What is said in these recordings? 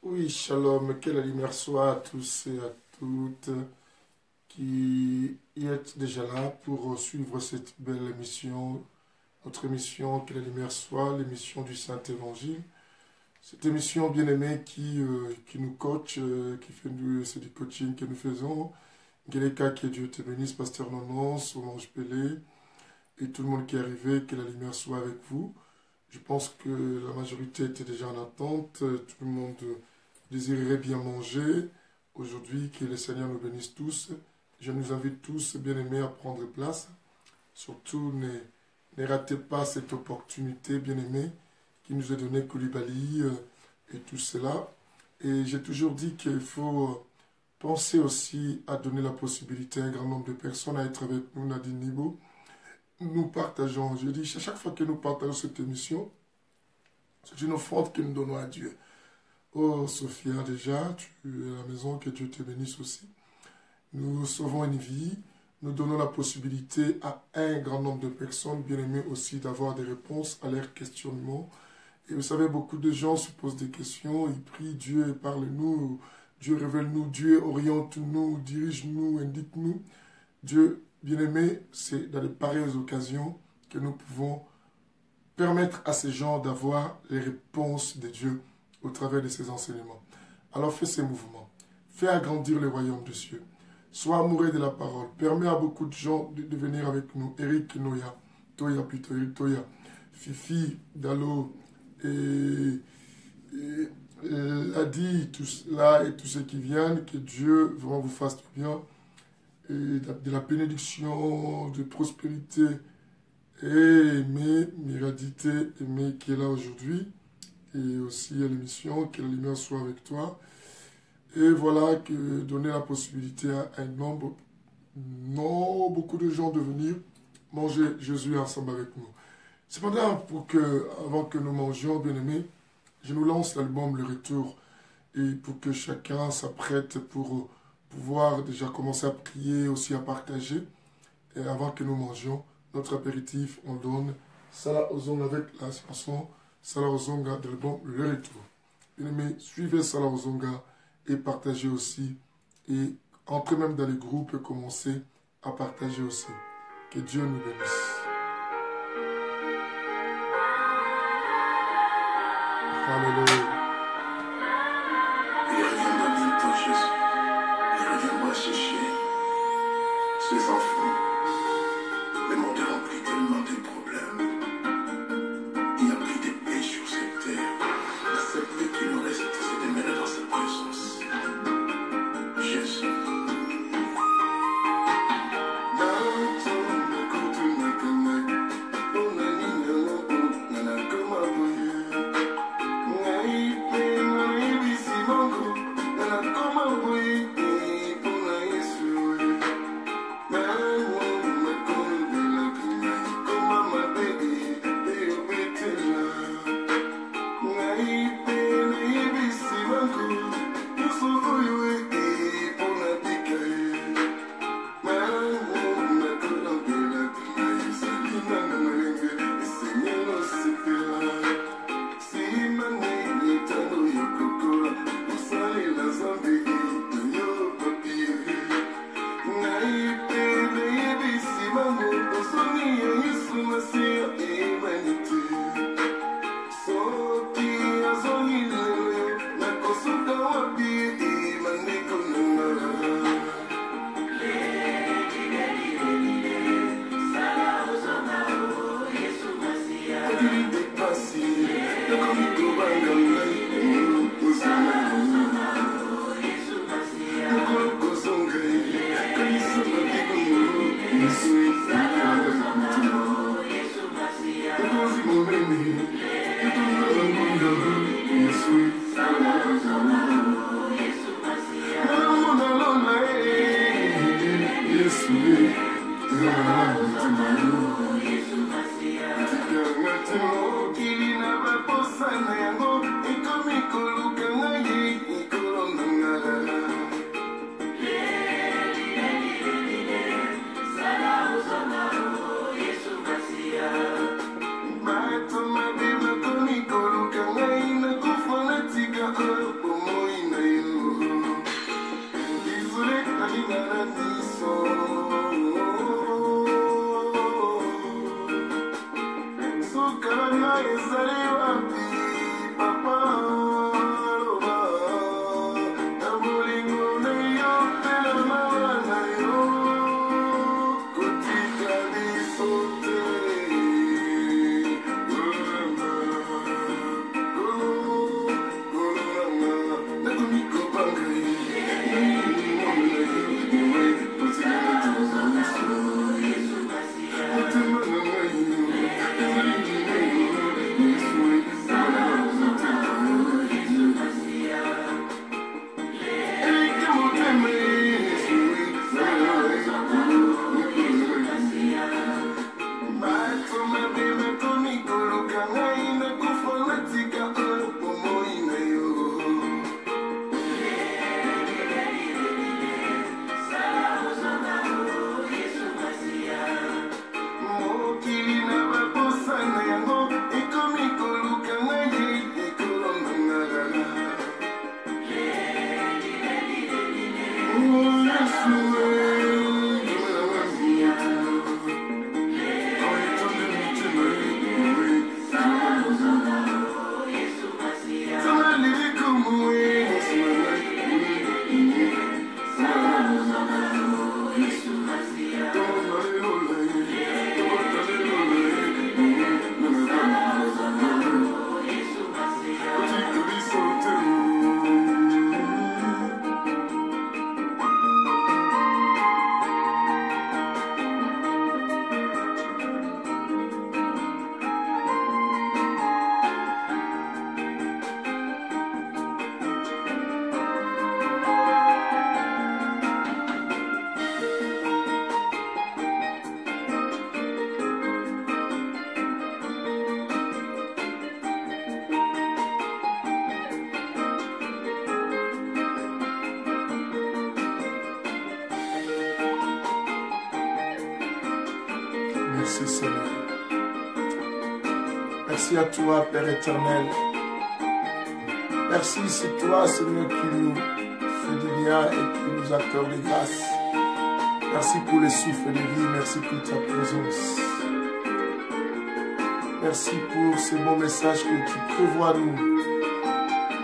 Oui, shalom, que la lumière soit à tous et à toutes qui y êtes déjà là pour suivre cette belle émission, notre émission, que la lumière soit, l'émission du Saint-Évangile. Cette émission bien-aimée qui nous coach, c'est du coaching que nous faisons. Guéleka, que Dieu te bénisse, Pasteur Nonon, Solange Pelé et tout le monde qui est arrivé, que la lumière soit avec vous. Je pense que la majorité était déjà en attente, tout le monde désirerait bien manger. Aujourd'hui, que le Seigneur nous bénisse tous. Je nous invite tous, bien-aimés, à prendre place. Surtout, ne ratez pas cette opportunité, bien-aimés, qui nous est donnée Koulibaly et tout cela. Et j'ai toujours dit qu'il faut penser aussi à donner la possibilité à un grand nombre de personnes à être avec nous, Nadine Nibo. Nous partageons, je dis, à chaque fois que nous partageons cette émission, c'est une offrande que nous donnons à Dieu. Oh, Sophia, déjà, tu es à la maison, que Dieu te bénisse aussi. Nous sauvons une vie, nous donnons la possibilité à un grand nombre de personnes, bien aimées aussi, d'avoir des réponses à leurs questionnements. Et vous savez, beaucoup de gens se posent des questions, ils prient Dieu, parle-nous, Dieu révèle-nous, Dieu oriente-nous, dirige-nous, indique-nous. Dieu, bien aimé, c'est dans de pareilles occasions que nous pouvons permettre à ces gens d'avoir les réponses de Dieu au travers de ses enseignements. Alors fais ces mouvements. Fais agrandir le royaume de Dieu. Sois amoureux de la parole. Permets à beaucoup de gens de venir avec nous. Eric Noya, Toya plutôt, Eric Toya, Fifi, Dalo, et Ladi, tout cela et tous ceux qui viennent, que Dieu vraiment vous fasse du bien, et de la bénédiction, de prospérité, et aimer, Miradité, aimer qui est là aujourd'hui, et aussi à l'émission, que la lumière soit avec toi. Et voilà, que donner la possibilité à un nombre, non beaucoup de gens de venir manger Jésus ensemble avec nous. Cependant, avant que nous mangions, bien aimés, je nous lance l'album Le Retour, et pour que chacun s'apprête pour pouvoir déjà commencer à prier, aussi à partager. Et avant que nous mangions notre apéritif, on donne Salah Ozonga avec la chanson Salah Ozonga de l'album Le Retour. Bien aimés, suivez Salah Ozonga et partagez aussi. Et entrez même dans les groupes et commencez à partager aussi. Que Dieu nous bénisse. Alléluia. Il reviendra bientôt, Jésus. Il reviendra chercher ses enfants. Le monde est rempli tellement de problèmes. Il n'y a plus de paix sur cette terre. La seule paix qui nous reste, c'est de demeurer dans sa présence. Jésus. Como Seigneur. Merci à toi, Père éternel. Merci, c'est toi, Seigneur, qui nous fait du bien et qui nous accorde des grâces. Merci pour les souffles de vie, merci pour ta présence. Merci pour ces bons messages que tu prévois nous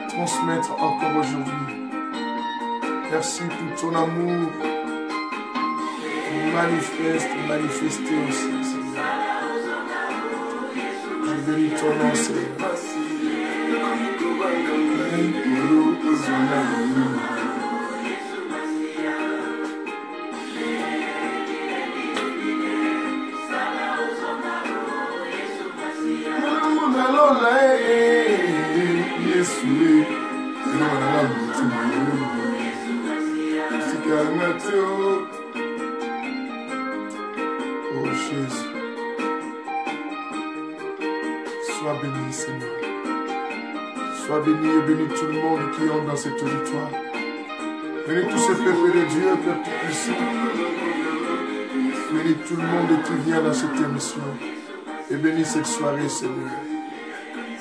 transmettre encore aujourd'hui. Merci pour ton amour manifesté aussi, Seigneur. Je bénis ton nom, Seigneur. Oh Jésus, sois béni, Seigneur. Sois béni et bénis tout le monde qui entre dans cet auditoire. Bénis tous ces peuples de Dieu, Père Tout-Puissant. Bénis tout le monde qui vient dans cette émission. Et bénis cette soirée, Seigneur.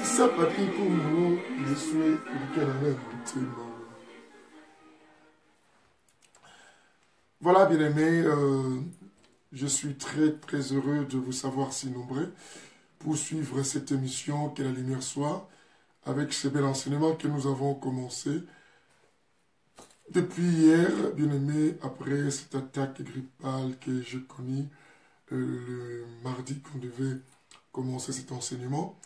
Ça, papi, pour nous, je suis le Canada. Voilà, bien-aimés, je suis très, très heureux de vous savoir si nombreux pour suivre cette émission, Que la lumière soit, avec ces bels enseignements que nous avons commencé depuis hier, bien-aimés, après cette attaque grippale que j'ai connue le mardi qu'on devait commencer cet enseignement.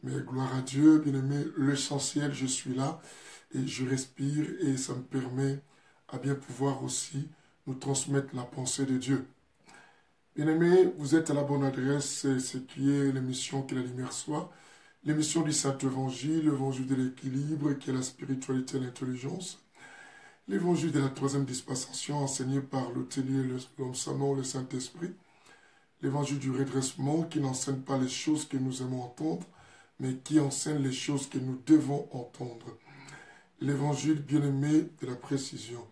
Mais gloire à Dieu, bien-aimés, l'essentiel, je suis là et je respire et ça me permet à bien pouvoir aussi nous transmettre la pensée de Dieu. Bien-aimés, vous êtes à la bonne adresse, c'est ce qui est l'émission Que la lumière soit, l'émission du Saint-Évangile, l'évangile de l'équilibre, qui est la spiritualité et l'intelligence, l'évangile de la troisième dispensation enseigné par l'hôtelier, l'homme Sanon, le Saint-Esprit, l'évangile du redressement qui n'enseigne pas les choses que nous aimons entendre, mais qui enseigne les choses que nous devons entendre. L'évangile bien-aimé de la précision.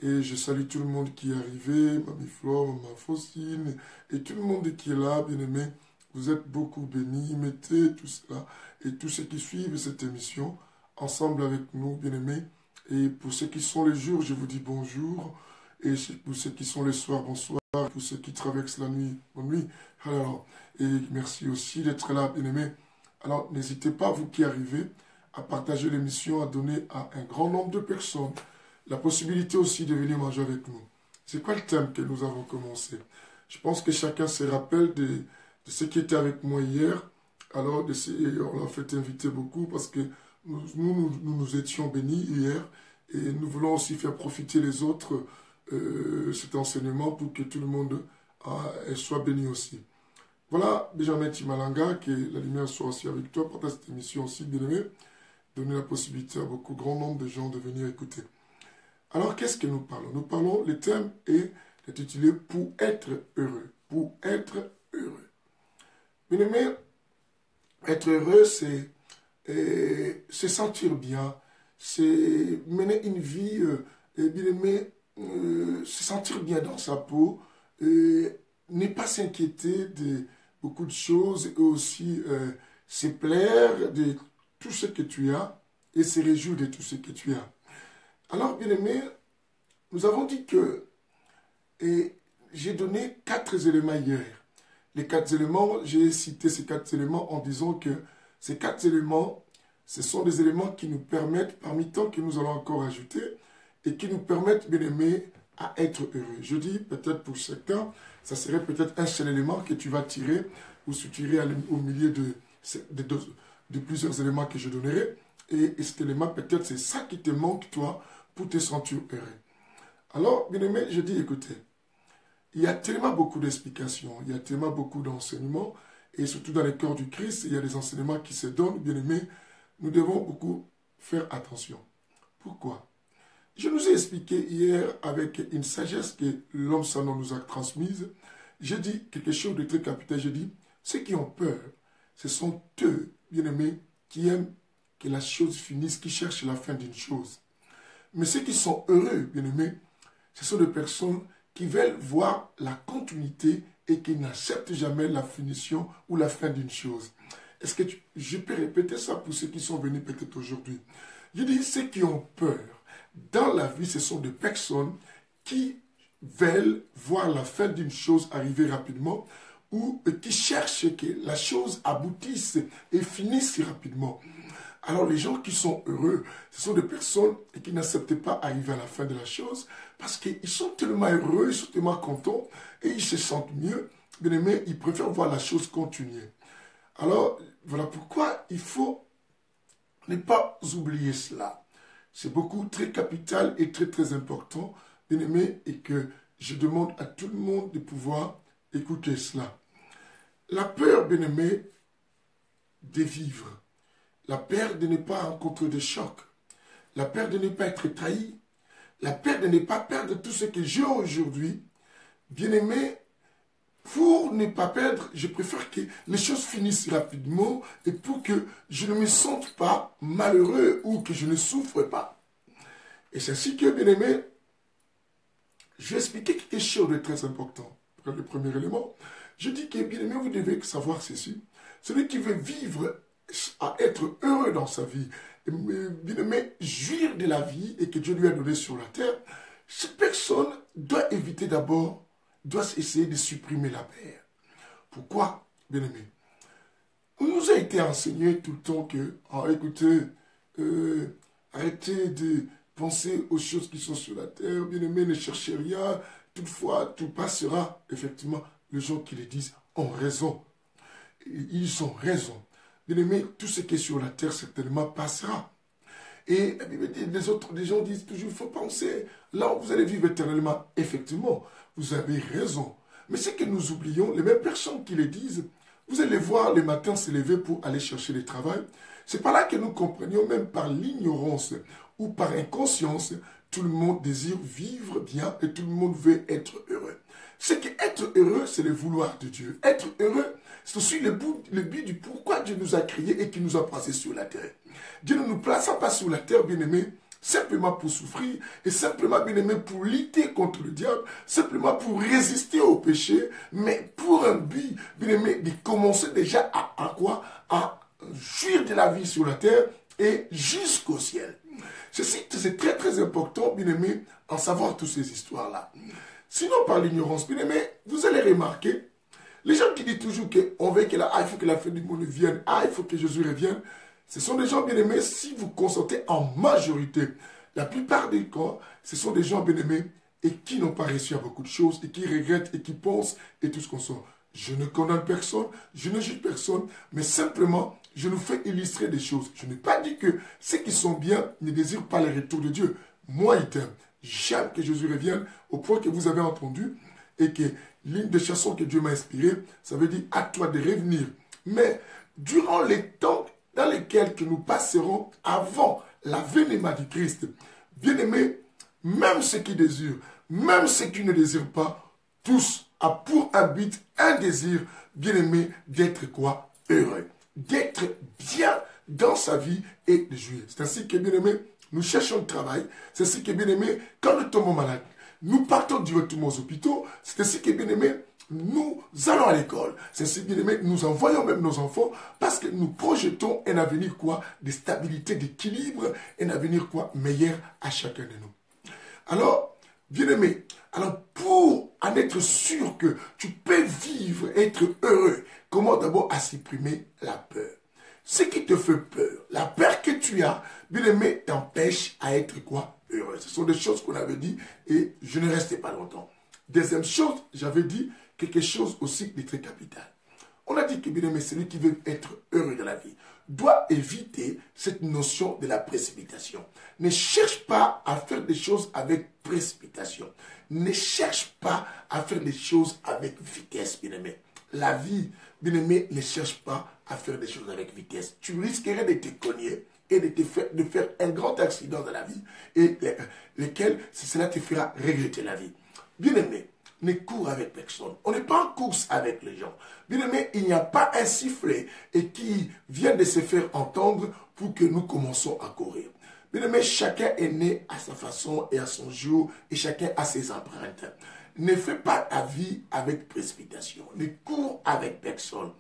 Et je salue tout le monde qui est arrivé, Mamie Flore, Maman Faustine, et tout le monde qui est là, bien-aimé. Vous êtes beaucoup bénis, mettez tout cela, et tous ceux qui suivent cette émission, ensemble avec nous, bien-aimés. Et pour ceux qui sont les jours, je vous dis bonjour, et pour ceux qui sont les soirs, bonsoir, pour ceux qui traversent la nuit, bonne nuit. Alors, et merci aussi d'être là, bien-aimés. Alors, n'hésitez pas, vous qui arrivez, à partager l'émission, à donner à un grand nombre de personnes la possibilité aussi de venir manger avec nous. C'est quoi le thème que nous avons commencé? Je pense que chacun se rappelle de ceux qui étaient avec moi hier. Alors, on l'a fait inviter beaucoup parce que nous étions bénis hier et nous voulons aussi faire profiter les autres cet enseignement pour que tout le monde soit béni aussi. Voilà, Benjamin Timalanga, que la lumière soit aussi avec toi pour cette émission aussi, bien aimé, donner la possibilité à beaucoup, grand nombre de gens de venir écouter. Alors, qu'est-ce que nous parlons? Nous parlons, le thème est intitulé « Pour être heureux ». Pour être heureux. Bien aimé, être heureux, c'est se sentir bien, c'est mener une vie, bien aimé, se sentir bien dans sa peau, ne pas s'inquiéter de beaucoup de choses et aussi se plaire de tout ce que tu as et se réjouir de tout ce que tu as. Alors, bien aimé, nous avons dit que, et j'ai donné 4 éléments hier. Les 4 éléments, j'ai cité ces 4 éléments en disant que ces 4 éléments, ce sont des éléments qui nous permettent, parmi tant que nous allons encore ajouter, et qui nous permettent, bien aimé, à être heureux. Je dis, peut-être pour certains, ça serait peut-être un seul élément que tu vas tirer, ou se tirer au milieu de plusieurs éléments que je donnerai. Et cet élément, peut-être, c'est ça qui te manque, toi, pour te sentir heureux. Alors, bien aimé, je dis, écoutez, il y a tellement beaucoup d'explications, il y a tellement beaucoup d'enseignements, et surtout dans le cœur du Christ, il y a des enseignements qui se donnent, bien aimé, nous devons beaucoup faire attention. Pourquoi? Je nous ai expliqué hier, avec une sagesse que l'homme Sanon nous a transmise, j'ai dit quelque chose de très capital, j'ai dit, ceux qui ont peur, ce sont eux, bien aimés, qui aiment que la chose finisse, qui cherchent la fin d'une chose. Mais ceux qui sont heureux, bien aimés, ce sont des personnes qui veulent voir la continuité et qui n'acceptent jamais la finition ou la fin d'une chose. Est-ce que je peux répéter ça pour ceux qui sont venus peut-être aujourd'hui? Je dis, ceux qui ont peur dans la vie, ce sont des personnes qui veulent voir la fin d'une chose arriver rapidement ou qui cherchent que la chose aboutisse et finisse rapidement. Alors les gens qui sont heureux, ce sont des personnes qui n'acceptent pas arriver à la fin de la chose parce qu'ils sont tellement heureux, ils sont tellement contents et ils se sentent mieux. Bien aimé, ils préfèrent voir la chose continuer. Alors voilà pourquoi il faut ne pas oublier cela. C'est beaucoup très capital et très très important, bien aimé, et que je demande à tout le monde de pouvoir écouter cela. La peur, bien aimé, de vivre. La peur de ne pas rencontrer de choc. La peur de ne pas être trahi. La peur de ne pas perdre tout ce que j'ai aujourd'hui. Bien aimé, pour ne pas perdre, je préfère que les choses finissent rapidement et pour que je ne me sente pas malheureux ou que je ne souffre pas. Et c'est ainsi que, bien aimé, je vais expliquer quelque chose de très important. Le premier élément, je dis que, bien aimé, vous devez savoir ceci. Celui qui veut vivre à être heureux dans sa vie, bien aimé, jouir de la vie et que Dieu lui a donné sur la terre, cette personne doit éviter d'abord, doit essayer de supprimer la peur. Pourquoi, bien aimé? On nous a été enseigné tout le temps que, écoutez, arrêtez de penser aux choses qui sont sur la terre, bien aimé, ne cherchez rien, toutefois, tout passera. Effectivement, les gens qui le disent ont raison. Ils ont raison. Bien aimé, tout ce qui est sur la terre certainement passera. Et les gens disent toujours, il faut penser, là où vous allez vivre éternellement. Effectivement, vous avez raison. Mais ce que nous oublions, les mêmes personnes qui le disent, vous allez voir le matin se lever pour aller chercher le travail. C'est par là que nous comprenions, même par l'ignorance ou par inconscience, tout le monde désire vivre bien et tout le monde veut être heureux. C'est qu'être heureux, c'est le vouloir de Dieu. Être heureux, c'est aussi le but du pourquoi Dieu nous a créés et qui nous a placés sur la terre. Dieu ne nous plaça pas sur la terre, bien-aimé, simplement pour souffrir et simplement, bien-aimé, pour lutter contre le diable, simplement pour résister au péché, mais pour un but, bien-aimé, de commencer déjà à quoi? À jouir de la vie sur la terre et jusqu'au ciel. C'est très très important, bien-aimé, en savoir toutes ces histoires-là. Sinon, par l'ignorance, bien aimé, vous allez remarquer, les gens qui disent toujours qu'on veut que il faut que la fin du monde vienne, il faut que Jésus revienne, ce sont des gens, bien aimés, si vous constatez en majorité, la plupart des cas, ce sont des gens, bien aimés, et qui n'ont pas réussi à beaucoup de choses, et qui regrettent, et qui pensent, et tout ce qu'on sent. Je ne condamne personne, je ne juge personne, mais simplement, je nous fais illustrer des choses. Je n'ai pas dit que ceux qui sont bien ne désirent pas le retour de Dieu. Moi, il t'aime. J'aime que Jésus revienne au point que vous avez entendu et que l'une des chansons que Dieu m'a inspirée, ça veut dire à toi de revenir. Mais durant les temps dans lesquels que nous passerons avant l'avènement du Christ, bien aimés, même ceux qui désirent, même ceux qui ne désirent pas, tous ont pour un but, un désir, bien aimé, d'être quoi? Heureux. D'être bien dans sa vie et de jouir. C'est ainsi que, bien aimé, nous cherchons le travail. C'est ainsi que, bien aimé, quand nous tombons malades, nous partons directement aux hôpitaux. C'est ainsi que, bien aimé, nous allons à l'école. C'est ainsi, bien aimé, nous envoyons même nos enfants parce que nous projetons un avenir quoi? De stabilité, d'équilibre, un avenir quoi? Meilleur à chacun de nous. Alors, bien aimé, alors pour en être sûr que tu peux vivre, être heureux, comment d'abord à supprimer la peur? Ce qui te fait peur, la peur que tu as, bien aimé, t'empêche à être quoi? Heureux. Ce sont des choses qu'on avait dit et je ne restais pas longtemps. Deuxième chose, j'avais dit quelque chose aussi de très capital. On a dit que, bien aimé, celui qui veut être heureux dans la vie doit éviter cette notion de la précipitation. Ne cherche pas à faire des choses avec précipitation. Ne cherche pas à faire des choses avec vitesse, bien aimé. La vie, bien aimé, ne cherche pas à faire des choses avec vitesse. Tu risquerais de te cogner et de faire un grand accident dans la vie et lequel, cela te fera regretter la vie. Bien aimé, ne cours avec personne. On n'est pas en course avec les gens. Bien aimé, il n'y a pas un sifflet et qui vient de se faire entendre pour que nous commençons à courir. Bien aimé, chacun est né à sa façon et à son jour et chacun a ses empreintes. ne fais pas ta vie avec précipitation. Ne cours avec personne.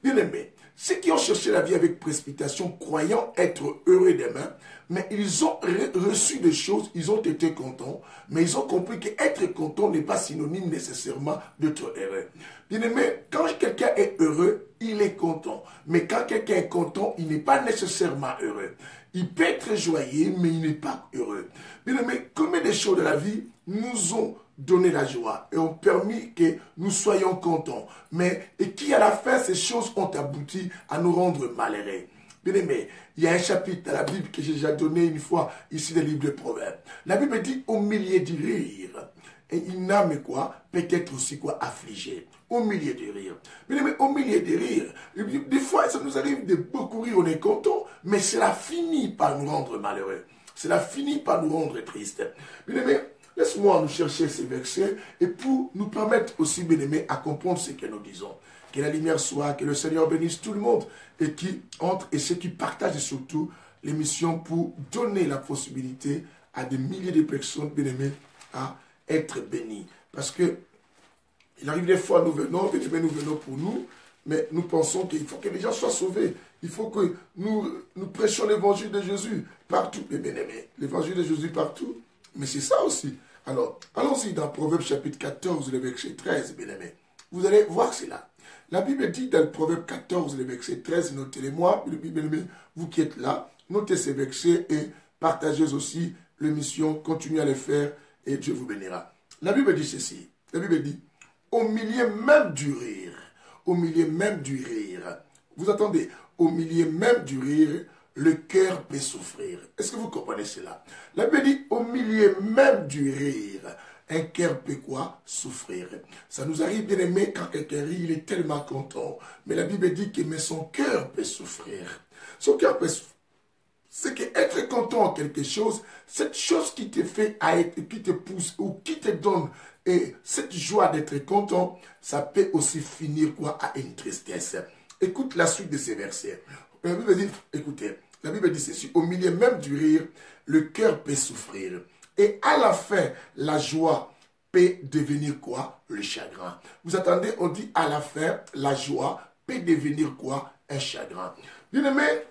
Bien-aimés, ceux qui ont cherché la vie avec précipitation, croyant être heureux demain, mais ils ont reçu des choses, ils ont été contents, mais ils ont compris qu'être content n'est pas synonyme nécessairement d'être heureux. Bien-aimés, quand quelqu'un est heureux, il est content. Mais quand quelqu'un est content, il n'est pas nécessairement heureux. Il peut être joyeux, mais il n'est pas heureux. Bien-aimés, combien de choses de la vie nous ont donné la joie et ont permis que nous soyons contents. Mais et qui à la fin, ces choses ont abouti à nous rendre malheureux. Bien-aimés, il y a un chapitre dans la Bible que j'ai déjà donné une fois ici dans le livre de Proverbes. La Bible dit au milieu du rire. Et une âme quoi? Peut-être aussi quoi? Affligée. Au milieu du rire. Bien-aimés, au milieu du rire. Des fois, ça nous arrive de beaucoup rire, on est content, mais cela finit par nous rendre malheureux. Cela finit par nous rendre tristes. Bien-aimés, laisse-moi nous chercher ces versets et pour nous permettre aussi, bien-aimés, à comprendre ce que nous disons. Que la lumière soit, que le Seigneur bénisse tout le monde et qui entre et ceux qui partagent surtout l'émission pour donner la possibilité à des milliers de personnes, bien-aimés, à être bénis. Parce que il arrive des fois, nous venons, bien-aimés, nous venons pour nous, mais nous pensons qu'il faut que les gens soient sauvés. Il faut que nous prêchions l'évangile de Jésus partout, bien-aimés. L'évangile de Jésus partout, mais c'est ça aussi. Alors, allons-y dans Proverbe chapitre 14, le verset 13, bien-aimés. Vous allez voir cela. La Bible dit dans le Proverbe 14, le verset 13, notez-les-moi, bien-aimés, vous qui êtes là, notez ces versets et partagez aussi l'émission, continuez à les faire et Dieu vous bénira. La Bible dit ceci, la Bible dit, au milieu même du rire, au milieu même du rire, vous attendez, au milieu même du rire, le cœur peut souffrir. Est-ce que vous comprenez cela? La Bible dit, au milieu même du rire, un cœur peut quoi? Souffrir. Ça nous arrive bien aimé quand quelqu'un rit, il est tellement content. Mais la Bible dit que mais son cœur peut souffrir. Son cœur peut souffrir. C'est qu'être content en quelque chose, cette chose qui te fait à être, qui te pousse ou qui te donne et cette joie d'être content, ça peut aussi finir quoi? À une tristesse. Écoute la suite de ces versets. La Bible dit, écoutez, la Bible dit ceci, au milieu même du rire, le cœur peut souffrir. Et à la fin, la joie peut devenir quoi? Le chagrin. Vous attendez, on dit à la fin, la joie peut devenir quoi? Un chagrin. Bien-aimé,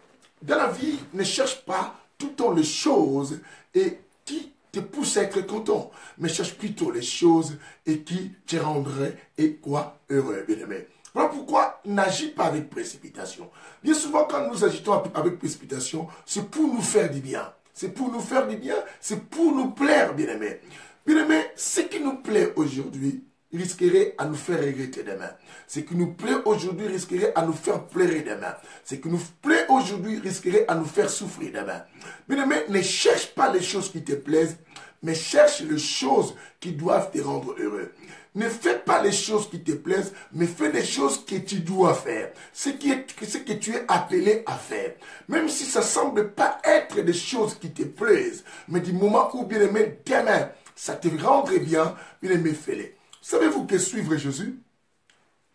dans la vie, ne cherche pas tout le temps les choses et qui te poussent à être content, mais cherche plutôt les choses et qui te rendraient et quoi? Heureux, bien-aimé. Voilà pourquoi n'agis pas avec précipitation. Bien souvent, quand nous agitons avec précipitation, c'est pour nous faire du bien. C'est pour nous faire du bien, c'est pour nous plaire, bien-aimés. Bien-aimés, ce qui nous plaît aujourd'hui risquerait à nous faire regretter demain. Ce qui nous plaît aujourd'hui risquerait à nous faire pleurer demain. Ce qui nous plaît aujourd'hui risquerait à nous faire souffrir demain. Bien-aimés, ne cherche pas les choses qui te plaisent, mais cherche les choses qui doivent te rendre heureux. Ne fais pas les choses qui te plaisent, mais fais les choses que tu dois faire. Ce que tu es appelé à faire. Même si ça ne semble pas être des choses qui te plaisent, mais du moment où, bien aimé, demain, ça te rendrait bien, bien aimé, fais-les. Savez-vous que suivre Jésus,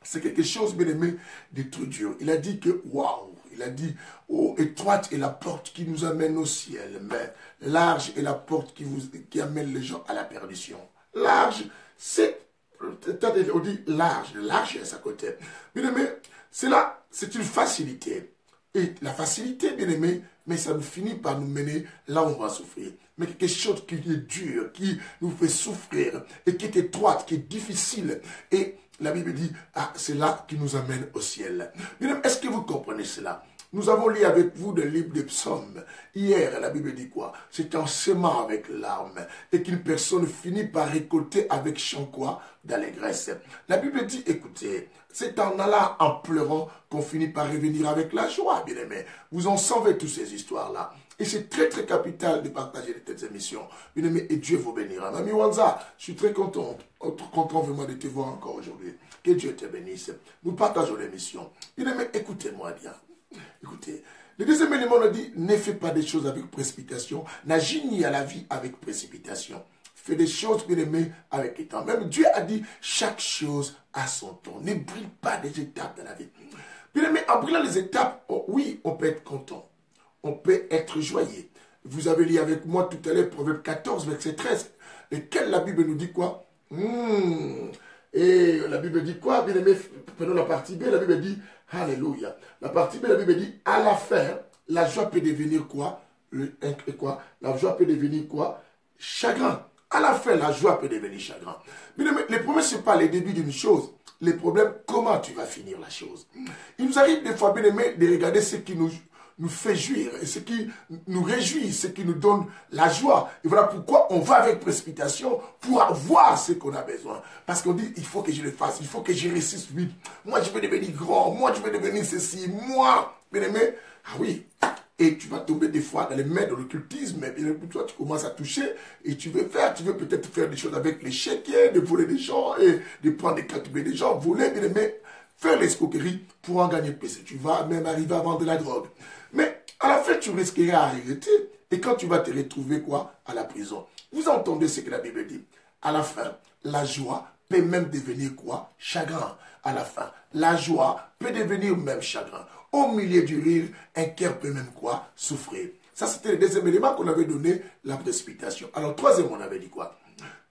c'est quelque chose, bien aimé, de trop dur. Il a dit que, waouh, il a dit, oh, étroite est la porte qui nous amène au ciel, mais large est la porte qui amène les gens à la perdition. Large, c'est... On dit large est à sa côté. Bien aimé, cela, c'est une facilité. Et la facilité, bien aimé, mais ça nous finit par nous mener là où on va souffrir. Mais quelque chose qui est dur, qui nous fait souffrir, et qui est étroite, qui est difficile. Et la Bible dit, ah, c'est là qui nous amène au ciel. Bien aimé, est-ce que vous comprenez cela? Nous avons lu avec vous le livre des psaumes. Hier, la Bible dit quoi? C'est en semant avec larmes et qu'une personne finit par récolter avec chant quoi? D'allégresse. La Bible dit, écoutez, c'est en allant en pleurant qu'on finit par revenir avec la joie, bien aimé. Vous en savez toutes ces histoires-là. Et c'est très très capital de partager de telles émissions. Bien aimé, et Dieu vous bénira. Ami Wanza, je suis très content vraiment de te voir encore aujourd'hui. Que Dieu te bénisse. Nous partageons l'émission. Bien aimé, écoutez-moi bien. Écoutez, le deuxième élément nous dit, ne fais pas des choses avec précipitation, n'agis ni à la vie avec précipitation. Fais des choses, bien aimé, avec le temps. Même Dieu a dit, chaque chose a son temps. Ne brille pas des étapes de la vie. Bien aimé, en brillant les étapes, oui, on peut être content. On peut être joyeux. Vous avez lu avec moi tout à l'heure Proverbe 14, verset 13, lequel la Bible nous dit quoi? Et la Bible dit quoi? Bien aimé, prenons la partie B, la Bible dit, Alléluia. La partie B, la Bible dit, à la fin, la joie peut devenir quoi? La joie peut devenir quoi? Chagrin. À la fin, la joie peut devenir chagrin. Mais les problèmes, ce n'est pas le début d'une chose. Les problèmes, comment tu vas finir la chose. Il nous arrive des fois, bien aimé, de regarder ce qui nous fait jouir, et ce qui nous réjouit, ce qui nous donne la joie. Et voilà pourquoi on va avec précipitation pour avoir ce qu'on a besoin. Parce qu'on dit, il faut que je le fasse, il faut que je réussisse vite. Moi, je veux devenir grand, moi, je veux devenir ceci, moi, bien aimé. Ah oui. Et tu vas tomber des fois dans les mains de l'occultisme. Et bien, toi, tu commences à toucher et tu veux peut-être faire des choses avec les chéquiers, de voler des gens et de prendre des cartes des gens, voler, bien aimé, faire l'escroquerie pour en gagner plus. Tu vas même arriver à vendre de la drogue. Mais à la fin, tu risqueras à arrêter. Et quand tu vas te retrouver quoi? À la prison. Vous entendez ce que la Bible dit? À la fin, la joie peut même devenir quoi? Chagrin. À la fin, la joie peut devenir même chagrin. Au milieu du rire, un cœur peut même quoi? Souffrir. Ça, c'était le deuxième élément qu'on avait donné, la précipitation. Alors, troisième, on avait dit quoi?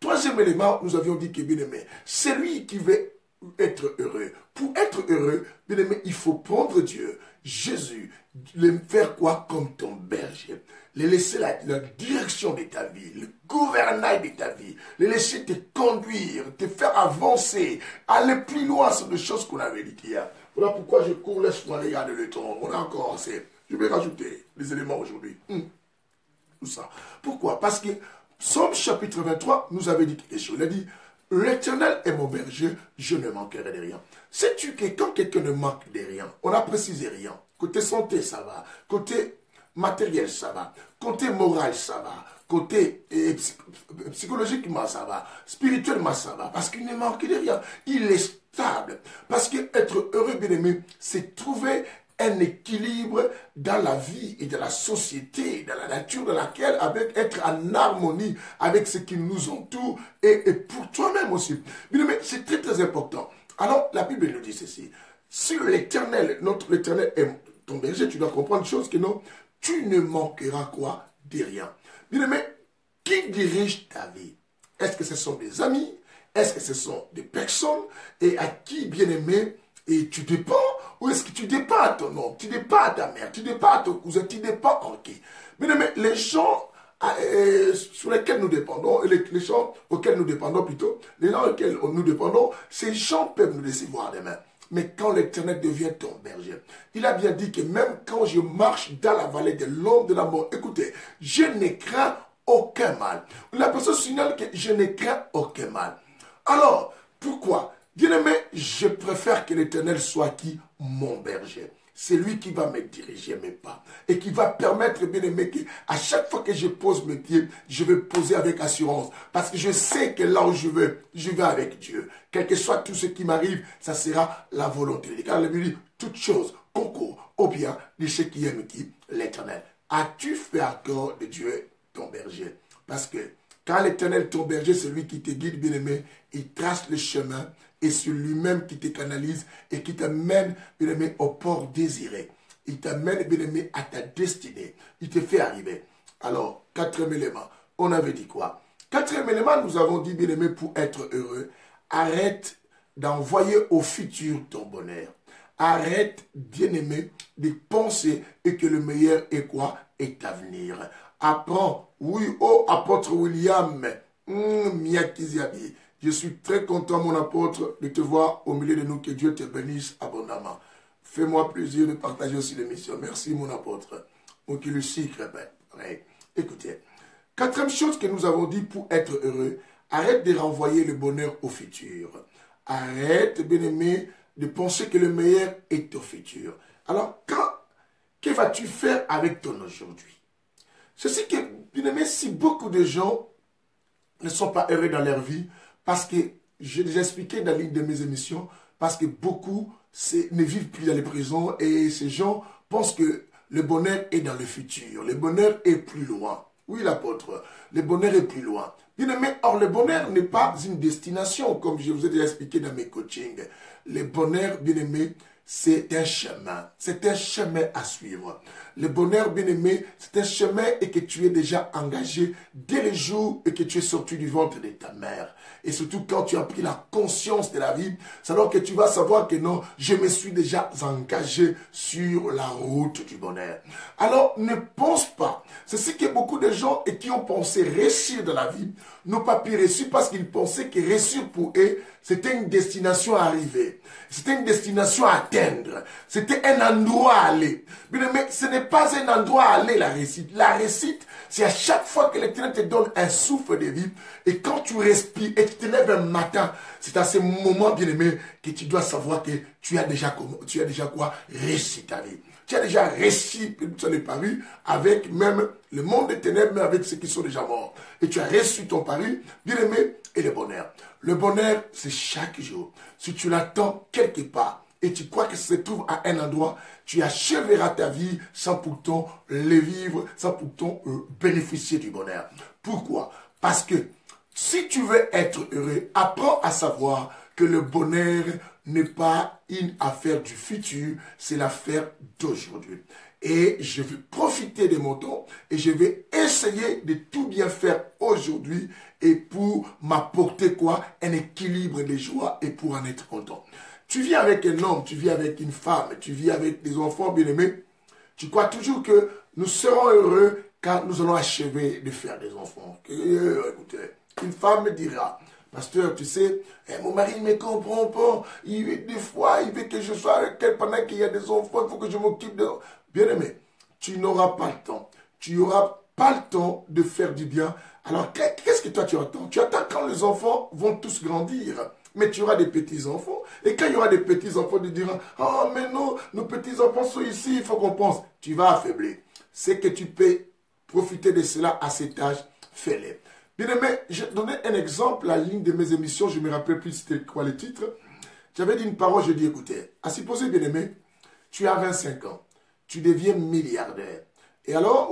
Troisième élément, nous avions dit que, bien aimé, c'est lui qui veut être heureux. Pour être heureux, bien aimé, il faut prendre Dieu, Jésus, le faire quoi? Comme ton berger. Le laisser la direction de ta vie, le gouvernail de ta vie, le laisser te conduire, te faire avancer, aller plus loin sur des choses qu'on avait dit hier. Voilà pourquoi je cours, laisse-moi regarder le temps. On a encore assez. Je vais rajouter les éléments aujourd'hui. Tout ça. Pourquoi? Parce que Psaume chapitre 23 nous avait dit quelque chose. Il a dit, l'Éternel est mon berger, je ne manquerai de rien. Sais-tu que quand quelqu'un ne manque de rien, on n'a précisé rien. Côté santé, ça va. Côté matériel, ça va. Côté moral, ça va. Côté psychologiquement, ça va. Spirituellement, ça va. Parce qu'il ne manque de rien. Il est stable. Parce qu'être heureux, bien aimé, c'est trouver un équilibre dans la vie et dans la société, dans la nature dans laquelle, avec être en harmonie avec ce qui nous entoure et pour toi-même aussi. Bien aimé, c'est très très important. Alors, la Bible nous dit ceci. Si l'Éternel, notre l'Éternel est ton berger, tu dois comprendre une chose que non, tu ne manqueras quoi? De rien. Bien aimé, qui dirige ta vie? Est-ce que ce sont des amis? Est-ce que ce sont des personnes? Et à qui, bien aimé, et tu dépends? Ou est-ce que tu dépends à ton oncle? Tu dépends à ta mère? Tu dépends à ton cousin? Tu dépends en qui? Bien aimé, les gens sur lesquels nous dépendons, les gens auxquels nous dépendons plutôt, les gens auxquels nous dépendons, ces gens peuvent nous décevoir demain. Mais quand l'Éternel devient ton berger, il a bien dit que même quand je marche dans la vallée de l'ombre de la mort, écoutez, je ne crains aucun mal. La personne signale que je ne crains aucun mal. Alors, pourquoi? Bien-aimé, je préfère que l'Éternel soit qui? Mon berger. C'est lui qui va me diriger mes pas. Et qui va permettre, bien aimé, qu'à chaque fois que je pose mes pieds, je vais poser avec assurance. Parce que je sais que là où je vais avec Dieu. Quel que soit tout ce qui m'arrive, ça sera la volonté. Car la Bible dit, toute chose concourt au bien de ceux qui aiment qui? L'Éternel. As-tu fait accord de Dieu ton berger? Parce que quand l'Éternel, ton berger, c'est lui qui te guide, bien aimé, il trace le chemin. Et c'est lui-même qui te canalise et qui t'amène, bien aimé, au port désiré. Il t'amène, bien aimé, à ta destinée. Il te fait arriver. Alors, quatrième élément, on avait dit quoi? Quatrième élément, nous avons dit, bien aimé, pour être heureux, arrête d'envoyer au futur ton bonheur. Arrête, bien aimé, de penser et que le meilleur est quoi? Est à venir. Apprends, oui, oh, apôtre William, Miyakiziabi. Je suis très content, mon apôtre, de te voir au milieu de nous. Que Dieu te bénisse abondamment. Fais-moi plaisir de partager aussi l'émission. Merci, mon apôtre. Mon qui le secret, ouais. Écoutez, quatrième chose que nous avons dit pour être heureux, arrête de renvoyer le bonheur au futur. Arrête, bien-aimé, de penser que le meilleur est au futur. Alors, que vas-tu faire avec ton aujourd'hui? Ceci que, bien-aimé, si beaucoup de gens ne sont pas heureux dans leur vie, parce que, j'ai déjà expliqué dans l'une de mes émissions, parce que beaucoup ne vivent plus dans les prisons et ces gens pensent que le bonheur est dans le futur. Le bonheur est plus loin. Oui, l'apôtre, le bonheur est plus loin. Bien aimé, or le bonheur n'est pas une destination, comme je vous ai déjà expliqué dans mes coachings. Le bonheur, bien aimé, c'est un chemin. C'est un chemin à suivre. Le bonheur, bien-aimé, c'est un chemin et que tu es déjà engagé dès le jour et que tu es sorti du ventre de ta mère. Et surtout quand tu as pris la conscience de la vie, c'est alors que tu vas savoir que non, je me suis déjà engagé sur la route du bonheur. Alors ne pense pas. C'est ce que beaucoup de gens et qui ont pensé réussir dans la vie n'ont pas pu réussir parce qu'ils pensaient que réussir pour eux, c'était une destination à arriver. C'était une destination à atteindre. C'était un endroit à aller. Mais ce n'est pas un endroit à aller, la réussite. La réussite, c'est à chaque fois que l'Éternel te donne un souffle de vie. Et quand tu respires et tu te lèves un matin, c'est à ce moment, bien-aimé, que tu dois savoir que tu as déjà quoi? Réussi ta vie. Tu as déjà réussi, tu as les paris avec même le monde des ténèbres, mais avec ceux qui sont déjà morts. Et tu as reçu ton pari, bien-aimé, et le bonheur. Le bonheur, c'est chaque jour. Si tu l'attends quelque part et tu crois que ça se trouve à un endroit, tu achèveras ta vie sans pourtant le vivre, sans pourtant bénéficier du bonheur. Pourquoi? Parce que si tu veux être heureux, apprends à savoir que le bonheur n'est pas une affaire du futur, c'est l'affaire d'aujourd'hui. Et je vais profiter de mon temps et je vais essayer de tout bien faire aujourd'hui et pour m'apporter quoi? Un équilibre de joie et pour en être content. Tu vis avec un homme, tu vis avec une femme, tu vis avec des enfants bien-aimés. Tu crois toujours que nous serons heureux quand nous allons achever de faire des enfants. Écoutez, une femme me dira, pasteur, tu sais, mon mari ne me comprend pas. Des fois, il veut que je sois avec elle pendant qu'il y a des enfants, il faut que je m'occupe de... Bien-aimé, tu n'auras pas le temps. Tu n'auras pas le temps de faire du bien. Alors, qu'est-ce que toi tu attends? Tu attends quand les enfants vont tous grandir. Mais tu auras des petits-enfants. Et quand il y aura des petits-enfants, tu diras, oh, mais non, nos petits-enfants sont ici, il faut qu'on pense. Tu vas affaiblir. C'est que tu peux profiter de cela à cet âge, fais-le. Bien-aimé, j'ai donné un exemple à la ligne de mes émissions, je ne me rappelle plus c'était quoi le titre. J'avais dit une parole, je dis, écoutez, à supposer, bien-aimé, tu as 25 ans. Tu deviens milliardaire. Et alors,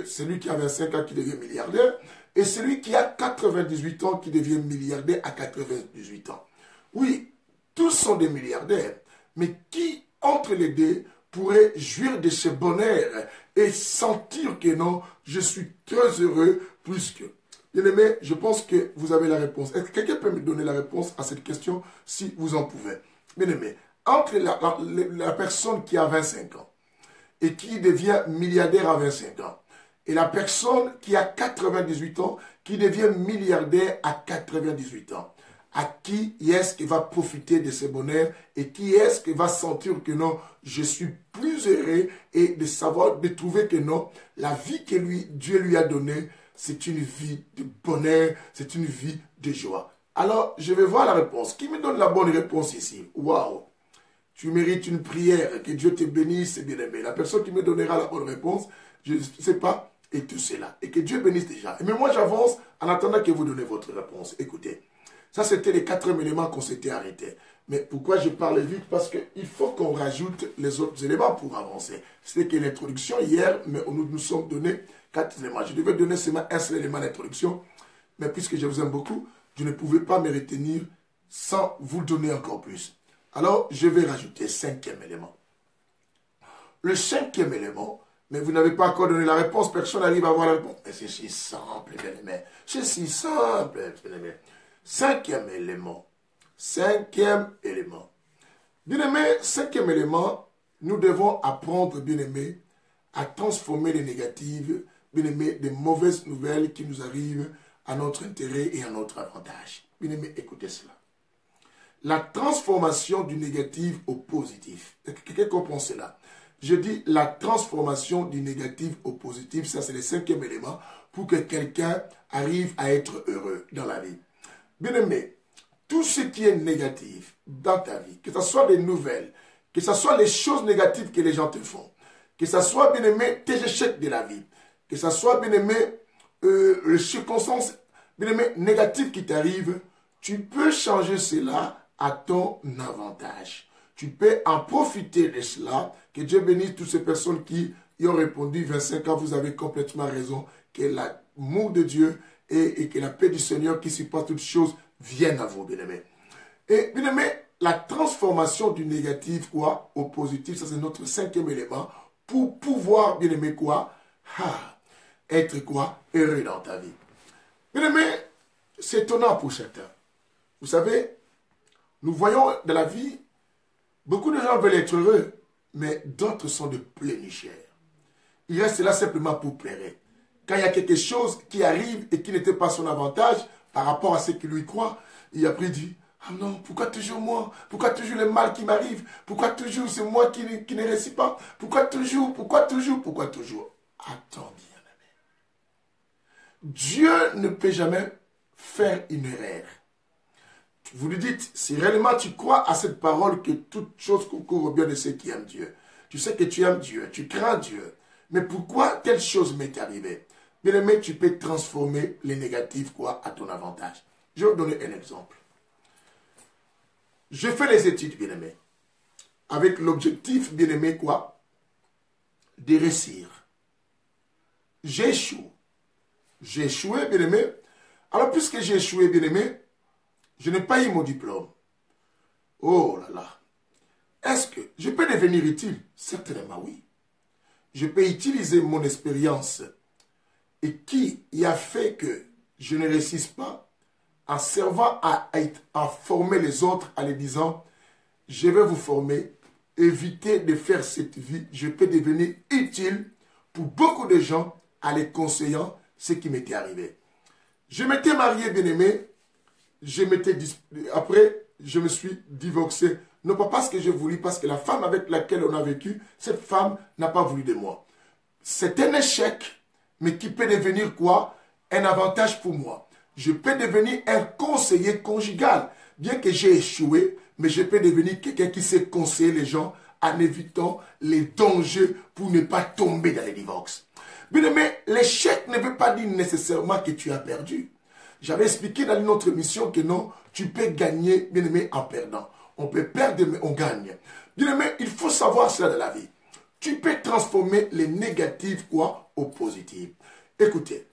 celui qui a 25 ans qui devient milliardaire, et celui qui a 98 ans qui devient milliardaire à 98 ans. Oui, tous sont des milliardaires, mais qui, entre les deux, pourrait jouir de ce bonheur et sentir que non, je suis très heureux, puisque... Bien-aimé, je pense que vous avez la réponse. Est-ce que quelqu'un peut me donner la réponse à cette question, si vous en pouvez? Bien-aimé, entre la personne qui a 25 ans et qui devient milliardaire à 25 ans et la personne qui a 98 ans qui devient milliardaire à 98 ans, à qui est-ce qui va profiter de ce bonheur et qui est-ce qui va sentir que non, je suis plus heureux et de savoir, de trouver que non, la vie que Dieu lui a donnée, c'est une vie de bonheur, c'est une vie de joie. Alors, je vais voir la réponse. Qui me donne la bonne réponse ici? Waouh! Tu mérites une prière, que Dieu te bénisse, bien-aimé. La personne qui me donnera la bonne réponse, je ne sais pas, et tout cela. Et que Dieu bénisse déjà. Mais moi, j'avance en attendant que vous donnez votre réponse. Écoutez, ça, c'était les 4 éléments qu'on s'était arrêtés. Mais pourquoi je parle vite? Parce qu'il faut qu'on rajoute les autres éléments pour avancer. C'était que l'introduction hier, mais nous sommes donné 4 éléments. Je devais donner seulement un seul élément d'introduction. Mais puisque je vous aime beaucoup, je ne pouvais pas me retenir sans vous donner encore plus. Alors, je vais rajouter 5e élément. Le 5e élément, mais vous n'avez pas encore donné la réponse, personne n'arrive à avoir la réponse. Mais c'est si simple, bien-aimé. C'est si simple, bien-aimé. 5e élément. 5e élément. Bien-aimé, 5e élément, nous devons apprendre, bien-aimé, à transformer les négatives, bien-aimé, des mauvaises nouvelles qui nous arrivent à notre intérêt et à notre avantage. Bien-aimé, écoutez cela. La transformation du négatif au positif. Quelqu'un comprend cela? Je dis la transformation du négatif au positif. Ça, c'est le 5e élément pour que quelqu'un arrive à être heureux dans la vie. Bien-aimé, tout ce qui est négatif dans ta vie, que ce soit des nouvelles, que ce soit les choses négatives que les gens te font, que ce soit, bien-aimé, tes échecs de la vie, que ce soit, bien-aimé, les circonstances, bien-aimé, négatives qui t'arrivent, tu peux changer cela à ton avantage. Tu peux en profiter de cela. Que Dieu bénisse toutes ces personnes qui y ont répondu 25 ans. Vous avez complètement raison. Que l'amour de Dieu et que la paix du Seigneur qui supporte toutes choses viennent à vous, bien-aimés. Et bien-aimés, la transformation du négatif au positif, ça c'est notre 5e élément pour pouvoir, bien aimé, quoi? Être quoi? Heureux dans ta vie. Bien aimé, c'est étonnant pour certains. Vous savez, nous voyons dans la vie, beaucoup de gens veulent être heureux, mais d'autres sont de plénichères. Ils restent là simplement pour plaire. Quand il y a quelque chose qui arrive et qui n'était pas son avantage par rapport à ce qu'il lui croit, il a pris dit, ah non, pourquoi toujours moi? Pourquoi toujours le mal qui m'arrive? Pourquoi toujours c'est moi qui ne réussis pas? Pourquoi toujours? Pourquoi toujours? Pourquoi toujours? Attends bien, ami. Dieu ne peut jamais faire une erreur. Vous lui dites, si réellement tu crois à cette parole que toute chose concourt au bien de ceux qui aiment Dieu, tu sais que tu aimes Dieu, tu crains Dieu, mais pourquoi telle chose m'est arrivée? Bien aimé, tu peux transformer les négatifs quoi, à ton avantage. Je vais vous donner un exemple. Je fais les études, bien aimé, avec l'objectif, bien aimé, quoi? De réussir. J'échoue. J'ai échoué, bien aimé. Alors, puisque j'ai échoué, bien aimé, je n'ai pas eu mon diplôme. Oh là là. Est-ce que je peux devenir utile? Certainement oui. Je peux utiliser mon expérience et qui y a fait que je ne réussisse pas en servant à former les autres en les disant je vais vous former, évitez de faire cette vie, je peux devenir utile pour beaucoup de gens en les conseillant ce qui m'était arrivé. Je m'étais marié, bien aimé. Après, je me suis divorcé. Non pas parce que j'ai voulu, parce que la femme avec laquelle on a vécu, cette femme n'a pas voulu de moi. C'est un échec, mais qui peut devenir quoi? Un avantage pour moi. Je peux devenir un conseiller conjugal. Bien que j'ai échoué, mais je peux devenir quelqu'un qui sait conseiller les gens en évitant les dangers pour ne pas tomber dans les divorces. Bien aimé, l'échec ne veut pas dire nécessairement que tu as perdu. J'avais expliqué dans une autre émission que non, tu peux gagner, bien aimé, en perdant. On peut perdre, mais on gagne. Bien aimé, il faut savoir cela dans la vie. Tu peux transformer les négatifs, quoi, au positif. Écoutez,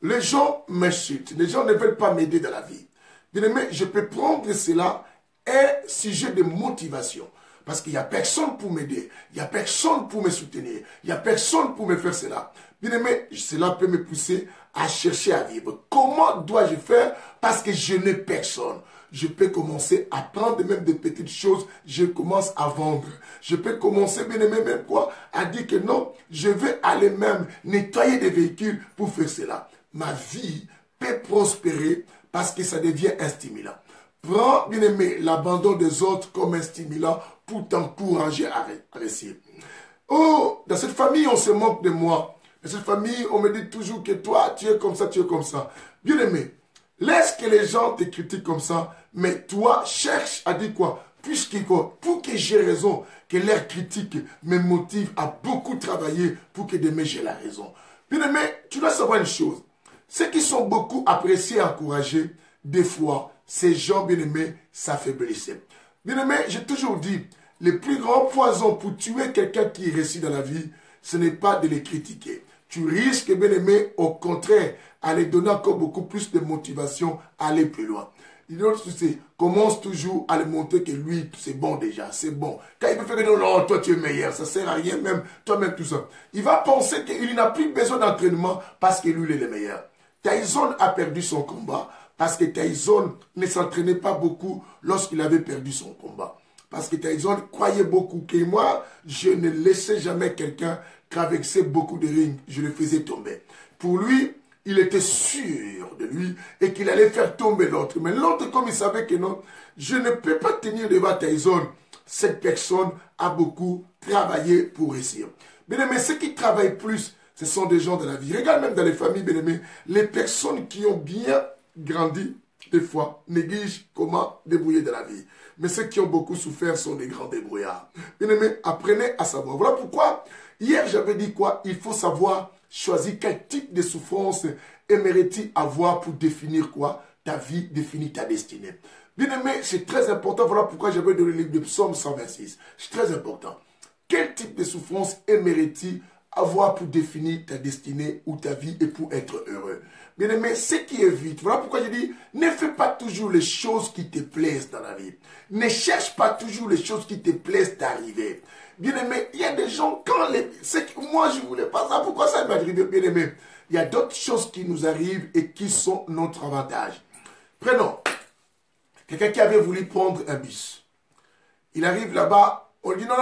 les gens m'insultent, les gens ne veulent pas m'aider dans la vie. Bien aimé, je peux prendre cela un sujet de motivation. Parce qu'il n'y a personne pour m'aider, il n'y a personne pour me soutenir, il n'y a personne pour me faire cela. Bien aimé, cela peut me pousser à chercher à vivre. Comment dois-je faire? Parce que je n'ai personne. Je peux commencer à prendre même des petites choses, je commence à vendre. Je peux commencer, bien aimé, même quoi, à dire que non, je vais aller même nettoyer des véhicules pour faire cela. Ma vie peut prospérer parce que ça devient un stimulant. Prends, bien aimé, l'abandon des autres comme un stimulant pour t'encourager à réussir. Oh, dans cette famille, on se moque de moi. Dans cette famille, on me dit toujours que toi, tu es comme ça, tu es comme ça. Bien aimé, laisse que les gens te critiquent comme ça, mais toi, cherche à dire quoi? Pour que j'ai raison, que leur critique me motive à beaucoup travailler pour que demain j'ai la raison. Bien aimé, tu dois savoir une chose. Ceux qui sont beaucoup appréciés et encouragés, des fois, ces gens, bien aimés, s'affaiblissent. Bien aimé, j'ai toujours dit, le plus grand poison pour tuer quelqu'un qui réussit dans la vie, ce n'est pas de les critiquer. Tu risques, bien aimé, au contraire, à les donner encore beaucoup plus de motivation à aller plus loin. L'autre, tu commence toujours à lui montrer que lui, c'est bon déjà, c'est bon. Quand il peut faire que non, toi tu es meilleur, ça ne sert à rien, même toi-même tout ça. Il va penser qu'il n'a plus besoin d'entraînement parce que lui, il est le meilleur. Tyson a perdu son combat parce que Tyson ne s'entraînait pas beaucoup lorsqu'il avait perdu son combat. Parce que Tyson croyait beaucoup que moi, je ne laissais jamais quelqu'un traverser beaucoup de rings. Je le faisais tomber. Pour lui, il était sûr de lui et qu'il allait faire tomber l'autre. Mais l'autre, comme il savait que non, je ne peux pas tenir devant Tyson. Cette personne a beaucoup travaillé pour réussir. Bien aimé, ceux qui travaillent plus, ce sont des gens de la vie. Regarde même dans les familles, bien aimé, les personnes qui ont bien grandi, des fois, négligent comment débrouiller de la vie. Mais ceux qui ont beaucoup souffert sont des grands débrouillards. Bien aimé, apprenez à savoir. Voilà pourquoi, hier, j'avais dit quoi? Il faut savoir choisir quel type de souffrance aimerais-tu avoir pour définir quoi? Ta vie, définir ta destinée. Bien aimé, c'est très important. Voilà pourquoi j'avais donné le livre de Psaume 126. C'est très important. Quel type de souffrance aimerais-tu avoir pour définir ta destinée ou ta vie et pour être heureux. Bien-aimé, ce qui évite, voilà pourquoi je dis, ne fais pas toujours les choses qui te plaisent dans la vie. Ne cherche pas toujours les choses qui te plaisent d'arriver. Bien-aimé, il y a des gens, moi je ne voulais pas ça, pourquoi ça m'est arrivé, bien-aimé? Il y a d'autres choses qui nous arrivent et qui sont notre avantage. Prenons, quelqu'un qui avait voulu prendre un bus. Il arrive là-bas, on lui dit non,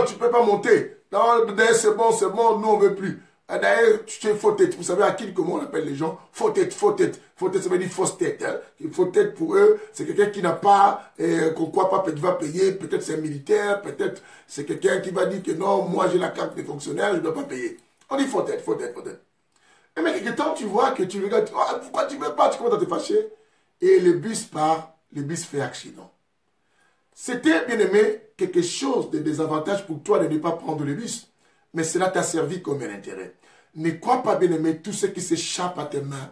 tu ne peux pas monter. Non, c'est bon, nous on ne veut plus. D'ailleurs, tu es faux tête. Vous savez à qui, comment on appelle les gens? Faux tête. Faux tête, ça veut dire fausse tête. Hein. Faux tête pour eux, c'est quelqu'un qui n'a pas, qu'on croit pas qu'il va payer. Peut-être c'est un militaire, peut-être c'est quelqu'un qui va dire que non, moi j'ai la carte des fonctionnaires, je ne dois pas payer. On dit faux tête. Et mais quelque temps, tu vois que tu regardes, oh, pourquoi tu ne veux pas? Tu commences à te fâcher. Et le bus part, le bus fait accident. C'était, bien aimé, quelque chose de désavantage pour toi de ne pas prendre le bus. Mais cela t'a servi comme un intérêt. Ne crois pas, bien aimé, tout ce qui s'échappe à tes mains,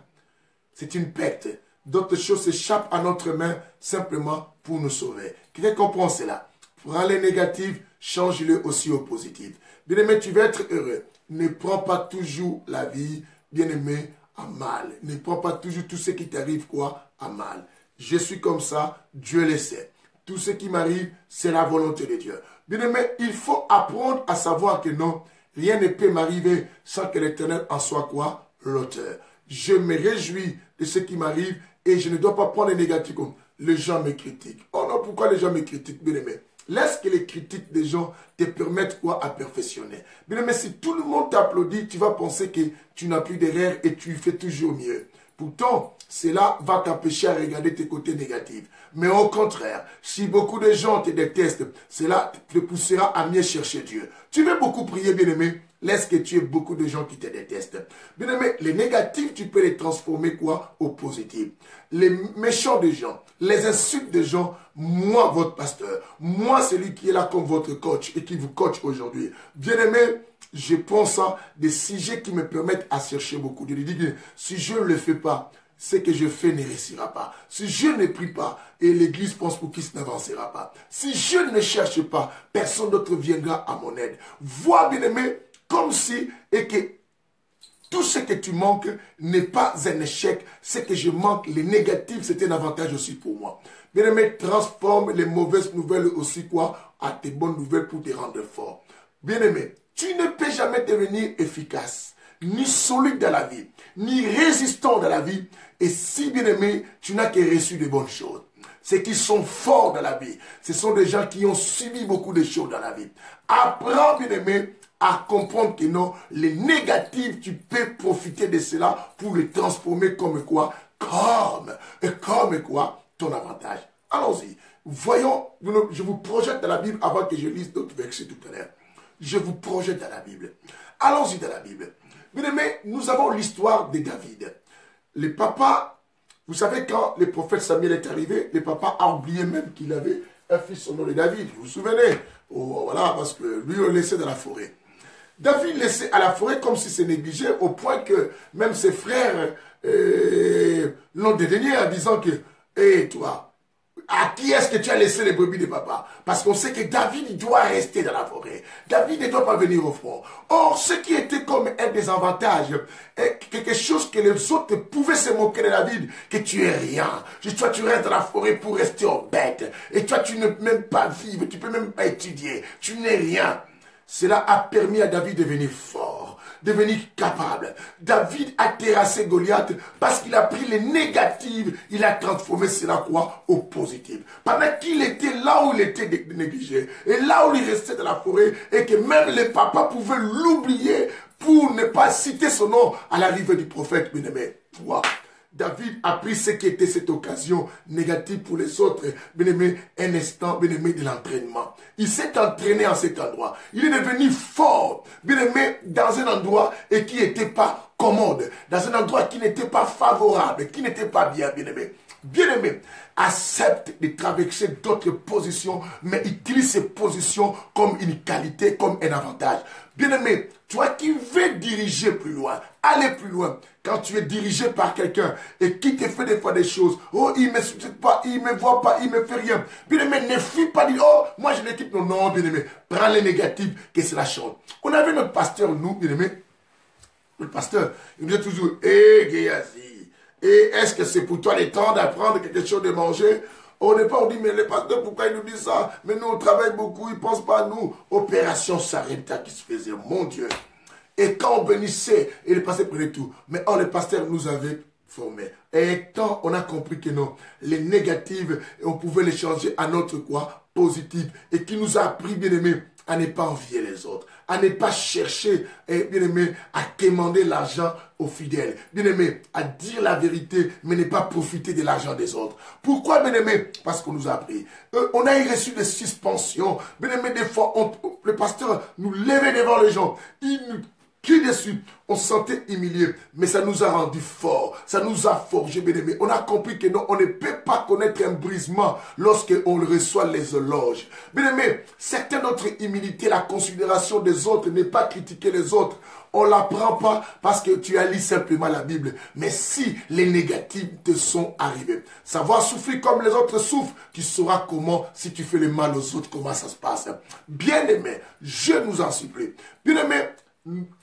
c'est une perte. D'autres choses s'échappent à notre main simplement pour nous sauver. Quelqu'un comprend cela? Prends les négatifs, change-les aussi au positif. Bien aimé, tu vas être heureux. Ne prends pas toujours la vie, bien aimé, à mal. Ne prends pas toujours tout ce qui t'arrive, quoi, à mal. Je suis comme ça, Dieu le sait. Tout ce qui m'arrive, c'est la volonté de Dieu. Bien aimé, il faut apprendre à savoir que non, rien ne peut m'arriver sans que l'Éternel en soit quoi? L'auteur. Je me réjouis de ce qui m'arrive et je ne dois pas prendre les négatifs comme les gens me critiquent. Oh non, pourquoi les gens me critiquent, bien aimé? Laisse que les critiques des gens te permettent quoi? À perfectionner. Bien aimé, si tout le monde t'applaudit, tu vas penser que tu n'as plus d'erreur et tu fais toujours mieux. Pourtant, cela va t'empêcher à regarder tes côtés négatifs. Mais au contraire, si beaucoup de gens te détestent, cela te poussera à mieux chercher Dieu. Tu veux beaucoup prier, bien-aimé? Laisse que tu aies beaucoup de gens qui te détestent. Bien-aimé, les négatifs, tu peux les transformer quoi? Au positif. Les méchants des gens, les insultes des gens, moi, votre pasteur, moi, celui qui est là comme votre coach et qui vous coach aujourd'hui. Bien-aimé, je pense à des sujets qui me permettent à chercher beaucoup. Je dis que si je ne le fais pas, ce que je fais ne réussira pas. Si je ne prie pas, et l'église pense pour qui n'avancera pas. Si je ne cherche pas, personne d'autre viendra à mon aide. Vois, bien-aimé, comme si, et que tout ce que tu manques n'est pas un échec. Ce que je manque, les négatifs, c'est un avantage aussi pour moi. Bien-aimé, transforme les mauvaises nouvelles aussi quoi à tes bonnes nouvelles pour te rendre fort. Bien-aimé, tu ne peux jamais devenir efficace, ni solide dans la vie, ni résistant dans la vie. Et si, bien-aimé, tu n'as que reçu de bonnes choses. Ceux qui sont forts dans la vie, ce sont des gens qui ont subi beaucoup de choses dans la vie. Apprends, bien-aimé, à comprendre que non, les négatifs, tu peux profiter de cela pour les transformer comme quoi? Comme quoi? Ton avantage. Allons-y. Voyons, je vous projette dans la Bible avant que je lise d'autres versets tout à l'heure. Je vous projette dans la Bible. Allons-y dans la Bible. Bien-aimé, nous avons l'histoire de David. Le papa, vous savez, quand le prophète Samuel est arrivé, le papa a oublié même qu'il avait un fils au nom de David. Vous vous souvenez? Oh, voilà, parce que lui, on le laissait dans la forêt. David laissait à la forêt comme si c'est négligé, au point que même ses frères l'ont dédaigné en disant que, hé, toi, à qui est-ce que tu as laissé les brebis de papa? Parce qu'on sait que David doit rester dans la forêt. David ne doit pas venir au front. Or, ce qui était comme un des avantages, quelque chose que les autres pouvaient se moquer de David, que tu es rien. Toi, tu restes dans la forêt pour rester en bête. Et toi, tu ne peux même pas vivre, tu ne peux même pas étudier. Tu n'es rien. Cela a permis à David de devenir fort, devenir capable. David a terrassé Goliath parce qu'il a pris les négatifs, il a transformé cela quoi? Au positif. Pendant qu'il était là où il était négligé, et là où il restait dans la forêt, et que même les papas pouvaient l'oublier pour ne pas citer son nom à l'arrivée du prophète bien-aimé. Wow. David a pris ce qui était cette occasion négative pour les autres, bien-aimé, un instant, bien-aimé, de l'entraînement. Il s'est entraîné en cet endroit. Il est devenu fort, bien-aimé, dans un endroit et qui n'était pas commode, dans un endroit qui n'était pas favorable, qui n'était pas bien, bien-aimé. Bien-aimé, accepte de traverser d'autres positions, mais utilise ces positions comme une qualité, comme un avantage. Bien-aimé, toi qui veux diriger plus loin, aller plus loin, quand tu es dirigé par quelqu'un et qui te fait des fois des choses, oh, il ne me soutient pas, il ne me voit pas, il ne me fait rien. Bien-aimé, ne fuis pas, dis, oh, moi je l'équipe. Non, non, bien-aimé, prends les négatifs, que c'est la chose. On avait notre pasteur, nous, bien-aimé, notre pasteur, il nous dit toujours, hé, Géasi. Et est-ce que c'est pour toi le temps d'apprendre quelque chose de manger? Au départ, on dit, mais les pasteurs, pourquoi ils nous disent ça? Mais nous, on travaille beaucoup, ils ne pensent pas à nous. Opération Sarepta qui se faisait, mon Dieu. Et quand on bénissait, et les pasteurs prenaient tout. Mais les pasteurs nous avaient formés. Et quand on a compris que non, les négatives, on pouvait les changer à notre quoi? Positif. Et qui nous a appris, bien aimé, à ne pas envier les autres, à ne pas chercher, bien aimé, à quémander l'argent aux fidèles, bien aimé, à dire la vérité, mais ne pas profiter de l'argent des autres. Pourquoi, bien aimé? Parce qu'on nous a appris. On a reçu des suspensions, bien aimé, des fois, le pasteur nous levait devant les gens, il nous qui dessus, on se sentait humilié, mais ça nous a rendu forts, ça nous a forgé, bien aimé. On a compris que non, on ne peut pas connaître un brisement lorsqu'on reçoit les éloges. Bien aimé, certaines notre humilité, la considération des autres, n'est pas critiquer les autres. On ne l'apprend pas parce que tu as lu simplement la Bible. Mais si les négatifs te sont arrivés, savoir souffrir comme les autres souffrent, tu sauras comment, si tu fais le mal aux autres, comment ça se passe. Bien aimé, je nous en supplie. Bien aimé,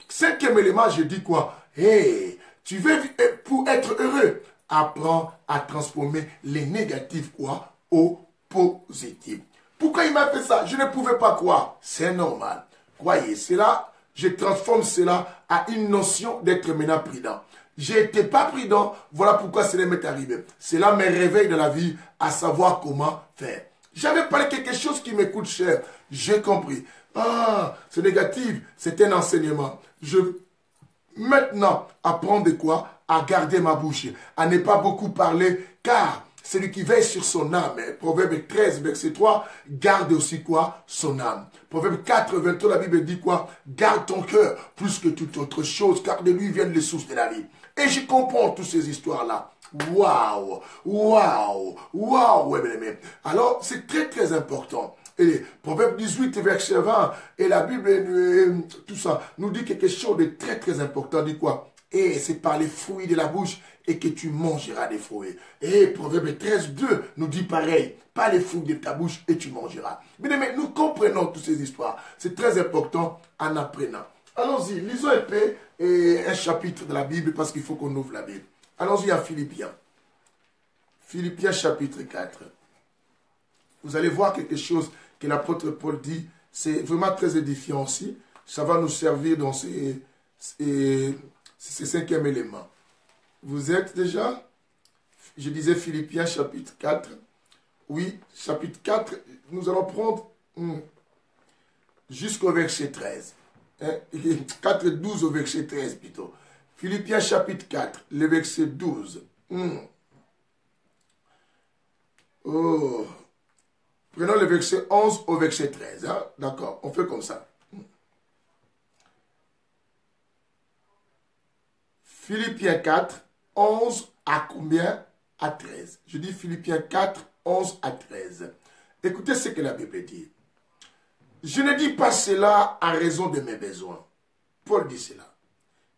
cinquième élément, je dis quoi? Hey, tu veux, pour être heureux, apprends à transformer les négatifs quoi au positif. Pourquoi il m'a fait ça? Je ne pouvais pas croire. C'est normal. Croyez, cela, je transforme cela à une notion d'être maintenant prudent. J'étais pas prudent, voilà pourquoi cela m'est arrivé. Cela me réveille de la vie à savoir comment faire. J'avais parlé quelque chose qui me coûte cher. J'ai compris. Ah, c'est négatif, c'est un enseignement. Je maintenant apprendre de quoi? À garder ma bouche, à ne pas beaucoup parler, car celui qui veille sur son âme, Proverbe 13, verset 3, garde aussi quoi? Son âme. Proverbe 4, 23, la Bible dit quoi? Garde ton cœur plus que toute autre chose, car de lui viennent les sources de la vie. Et je comprends toutes ces histoires-là. Waouh, waouh, waouh, ouais, bien aimé. Alors, c'est très, très important. Et Proverbe 18, verset 20, et la Bible, tout ça, nous dit quelque chose de très, très important. Dit quoi? Et c'est par les fruits de la bouche et que tu mangeras des fruits. Et Proverbe 13, 2 nous dit pareil. Par les fruits de ta bouche et tu mangeras. Bien aimé, nous comprenons toutes ces histoires. C'est très important en apprenant. Allons-y, lisons un peu un chapitre de la Bible parce qu'il faut qu'on ouvre la Bible. Allons-y à Philippiens. Philippiens chapitre 4. Vous allez voir quelque chose que l'apôtre Paul dit. C'est vraiment très édifiant aussi. Ça va nous servir dans ces cinquième élément. Vous êtes déjà? Je disais Philippiens chapitre 4. Oui, chapitre 4, nous allons prendre jusqu'au verset 13. 4, 12 au verset 13 plutôt. Philippiens chapitre 4, le verset 12. Oh. Prenons le verset 11 au verset 13. Hein? D'accord, on fait comme ça. Philippiens 4, 11 à combien? À 13. Je dis Philippiens 4, 11 à 13. Écoutez ce que la Bible dit. Je ne dis pas cela à raison de mes besoins. Paul dit cela.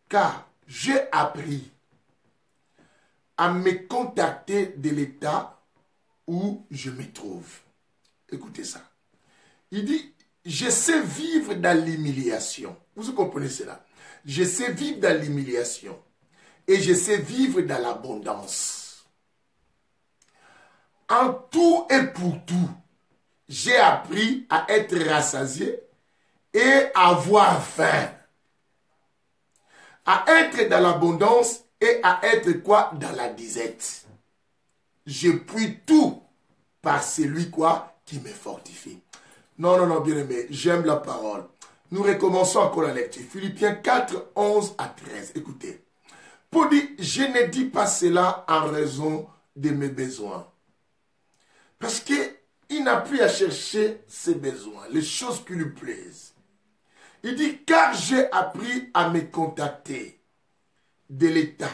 Car j'ai appris à me contacter de l'état où je me trouve. Écoutez ça. Il dit, je sais vivre dans l'humiliation. Vous comprenez cela? Je sais vivre dans l'humiliation. Et je sais vivre dans l'abondance. En tout et pour tout, j'ai appris à être rassasié et à avoir faim. À être dans l'abondance et à être quoi? Dans la disette. Je puis tout par celui quoi? Qui me fortifie. Non, non, non, bien aimé, j'aime la parole. Nous recommençons encore la lecture. Philippiens 4, 11 à 13. Écoutez. Paul dit, je ne dis pas cela en raison de mes besoins. Parce qu'il n'a plus à chercher ses besoins, les choses qui lui plaisent. Il dit, car j'ai appris à me contacter de l'état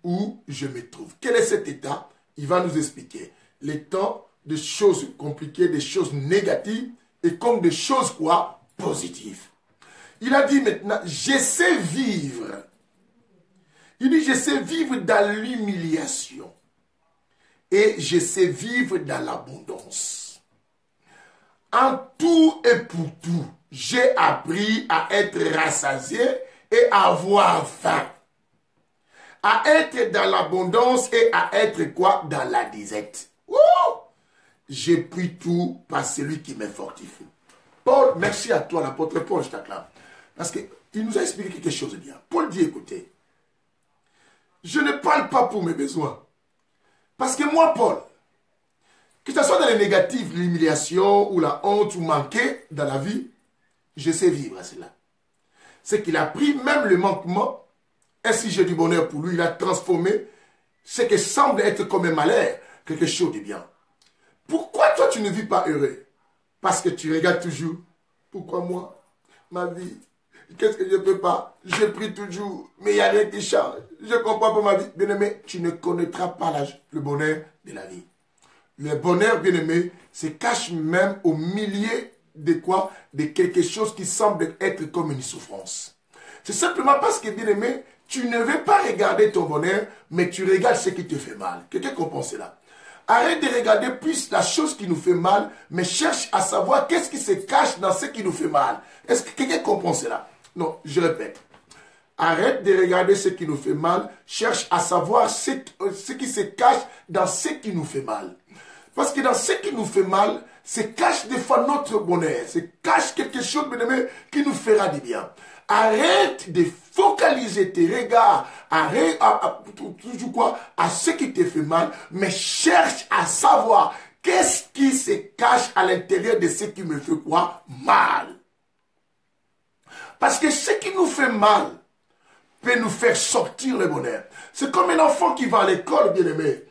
où je me trouve. Quel est cet état? il va nous expliquer les temps des choses compliquées, des choses négatives et comme des choses quoi? Positives. Il a dit maintenant, je sais vivre. Il dit, je sais vivre dans l'humiliation et je sais vivre dans l'abondance. En tout et pour tout, j'ai appris à être rassasié et à avoir faim. À être dans l'abondance et à être quoi? Dans la disette. J'ai pris tout par celui qui me fortifie. Paul, merci à toi, l'apôtre Paul, je t'acclame. Parce qu'il nous a expliqué quelque chose de bien. Paul dit, écoutez, je ne parle pas pour mes besoins. Parce que moi, Paul, que ce soit dans les négatifs, l'humiliation ou la honte ou manquer dans la vie, je sais vivre à cela. C'est qu'il a pris même le manquement. Ainsi j'ai du bonheur pour lui, il a transformé ce qui semble être comme un malheur, quelque chose de bien. Pourquoi toi tu ne vis pas heureux? Parce que tu regardes toujours. Pourquoi moi? Ma vie, qu'est-ce que je ne peux pas? J'ai pris toujours, mais il n'y a rien qui change. Je ne comprends pas ma vie. Bien-aimé, tu ne connaîtras pas le bonheur de la vie. Le bonheur, bien-aimé, se cache même au milieu de quoi? De quelque chose qui semble être comme une souffrance. C'est simplement parce que, bien-aimé, tu ne veux pas regarder ton bonheur, mais tu regardes ce qui te fait mal. Quelqu'un comprend cela? Arrête de regarder plus la chose qui nous fait mal, mais cherche à savoir qu'est-ce qui se cache dans ce qui nous fait mal. Est-ce que quelqu'un comprend cela? Non, je répète. Arrête de regarder ce qui nous fait mal, cherche à savoir ce qui se cache dans ce qui nous fait mal. Parce que dans ce qui nous fait mal, se cache des fois notre bonheur, se cache quelque chose, bien aimé, qui nous fera du bien. Arrête de focaliser tes regards, arrête toujours quoi, à ce qui te fait mal, mais cherche à savoir qu'est-ce qui se cache à l'intérieur de ce qui me fait quoi, mal. Parce que ce qui nous fait mal peut nous faire sortir le bonheur. C'est comme un enfant qui va à l'école, bien aimé,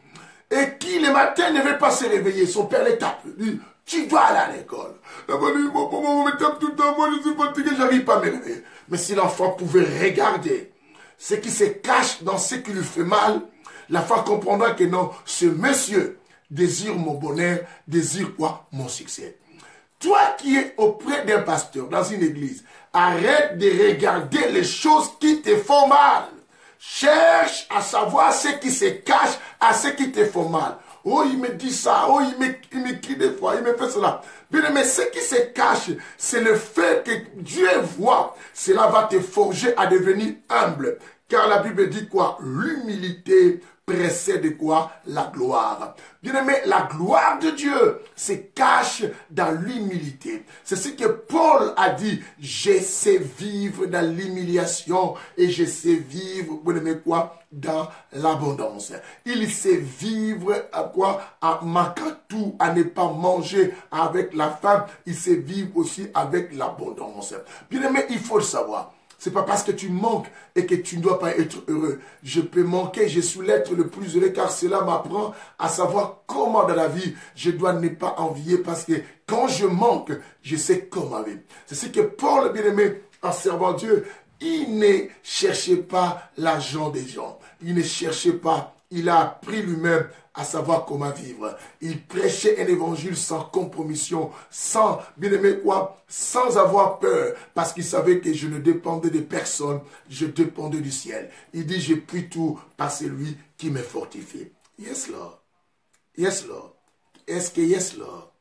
et qui le matin ne veut pas se réveiller. Son père le tape. Il dit, tu dois aller à l'école. Maman me tape tout le temps, moi je suis fatigué, j'arrive pas à me réveiller. Mais si l'enfant pouvait regarder ce qui se cache dans ce qui lui fait mal, l'enfant comprendra que non, ce monsieur désire mon bonheur, désire quoi? Mon succès. Toi qui es auprès d'un pasteur dans une église, arrête de regarder les choses qui te font mal. Cherche à savoir ce qui se cache à ce qui te font mal. Oh, il me dit ça. Oh, il me crie des fois. Il me fait cela. Bien, mais ce qui se cache, c'est le fait que Dieu voit. Cela va te forger à devenir humble. Car la Bible dit quoi? L'humilité précède quoi? La gloire. Bien aimé, la gloire de Dieu se cache dans l'humilité. C'est ce que Paul a dit. Je sais vivre dans l'humiliation et je sais vivre, bien aimé, quoi? Dans l'abondance. Il sait vivre à quoi? À manquant tout, à ne pas manger avec la faim. Il sait vivre aussi avec l'abondance. Bien aimé, il faut le savoir. Ce n'est pas parce que tu manques et que tu ne dois pas être heureux. Je peux manquer, je suis l'être le plus heureux car cela m'apprend à savoir comment dans la vie je dois ne pas envier parce que quand je manque, je sais comment vivre. C'est ce que Paul, bien-aimé, en servant Dieu, il ne cherchait pas l'argent des gens. Il ne cherchait pas. Il a appris lui-même à savoir comment vivre. Il prêchait un évangile sans compromission, sans, bien aimé quoi, sans avoir peur, parce qu'il savait que je ne dépendais de personne, je dépendais du ciel. Il dit, j'ai pris tout par celui qui me fortifie. Yes, Lord. Yes, Lord. Est-ce que yes, Lord?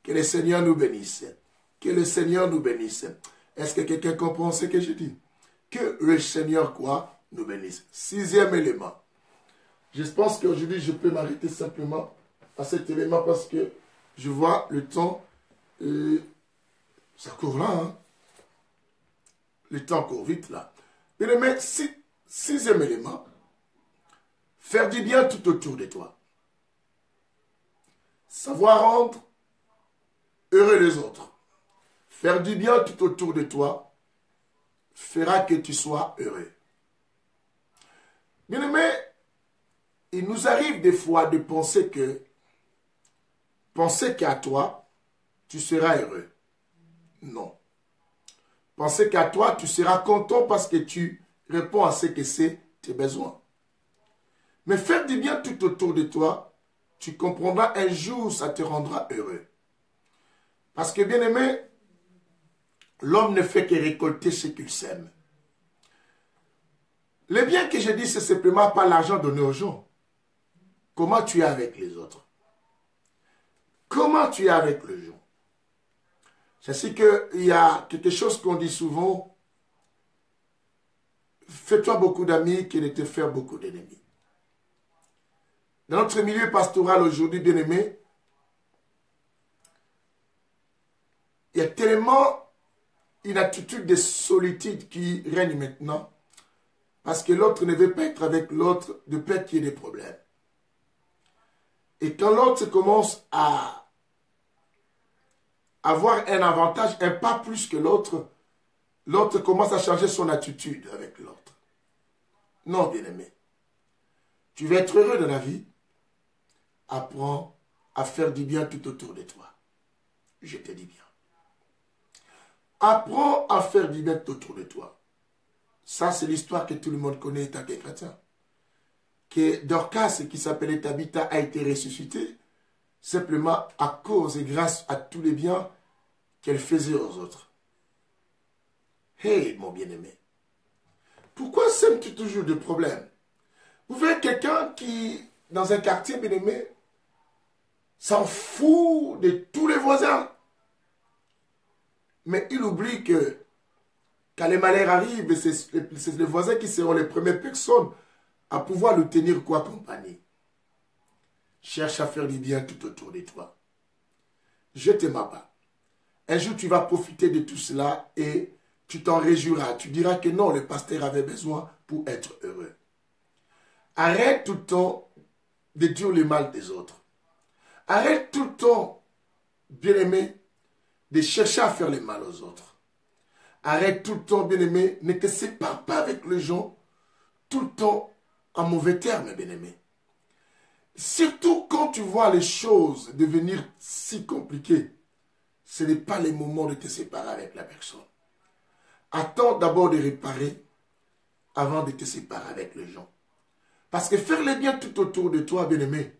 Que le Seigneur nous bénisse. Que le Seigneur nous bénisse. Est-ce que quelqu'un comprend ce que je dis? Que le Seigneur quoi? Nous bénisse. 6e élément. Je pense qu'aujourd'hui, je peux m'arrêter simplement à cet élément parce que je vois le temps, ça court là. Hein? Le temps court vite là. Mais le mec, 6e élément, faire du bien tout autour de toi. Savoir rendre heureux les autres. Faire du bien tout autour de toi fera que tu sois heureux. Bien aimé, il nous arrive des fois de penser qu'à toi, tu seras heureux. Non. Penser qu'à toi, tu seras content parce que tu réponds à ce que c'est tes besoins. Mais faire du bien tout autour de toi tu comprendras un jour, ça te rendra heureux. Parce que, bien-aimé, l'homme ne fait que récolter ce qu'il sème. Le bien que je dis, c'est simplement pas l'argent donné aux gens. Comment tu es avec les autres? Comment tu es avec les gens? Je sais qu'il y a quelque chose qu'on dit souvent. Fais-toi beaucoup d'amis que de te faire beaucoup d'ennemis. Dans notre milieu pastoral aujourd'hui, bien-aimé, il y a tellement une attitude de solitude qui règne maintenant parce que l'autre ne veut pas être avec l'autre de peur qu'il y ait des problèmes. Et quand l'autre commence à avoir un avantage, un pas plus que l'autre, l'autre commence à changer son attitude avec l'autre. Non, bien-aimé. Tu veux être heureux dans la vie? Apprends à faire du bien tout autour de toi. Je te dis bien. Apprends à faire du bien tout autour de toi. Ça, c'est l'histoire que tout le monde connaît étant que chrétien. Que Dorcas, qui s'appelait Tabitha, a été ressuscitée simplement à cause et grâce à tous les biens qu'elle faisait aux autres. Hey, mon bien-aimé, pourquoi sèmes-tu toujours des problèmes? Vous voyez quelqu'un qui, dans un quartier, bien-aimé, s'en fout de tous les voisins. Mais il oublie que quand les malheurs arrivent, c'est les voisins qui seront les premières personnes à pouvoir le tenir quoi compagnie. Cherche à faire du bien tout autour de toi. Je ne t'aime pas. Un jour, tu vas profiter de tout cela et tu t'en réjouiras. Tu diras que non, le pasteur avait besoin pour être heureux. Arrête tout le temps de dire le mal des autres. Arrête tout le temps, bien-aimé, de chercher à faire le mal aux autres. Arrête tout le temps, bien-aimé, ne te sépare pas avec les gens tout le temps en mauvais termes, bien-aimé. Surtout quand tu vois les choses devenir si compliquées, ce n'est pas le moment de te séparer avec la personne. Attends d'abord de réparer avant de te séparer avec les gens. Parce que faire le bien tout autour de toi, bien-aimé,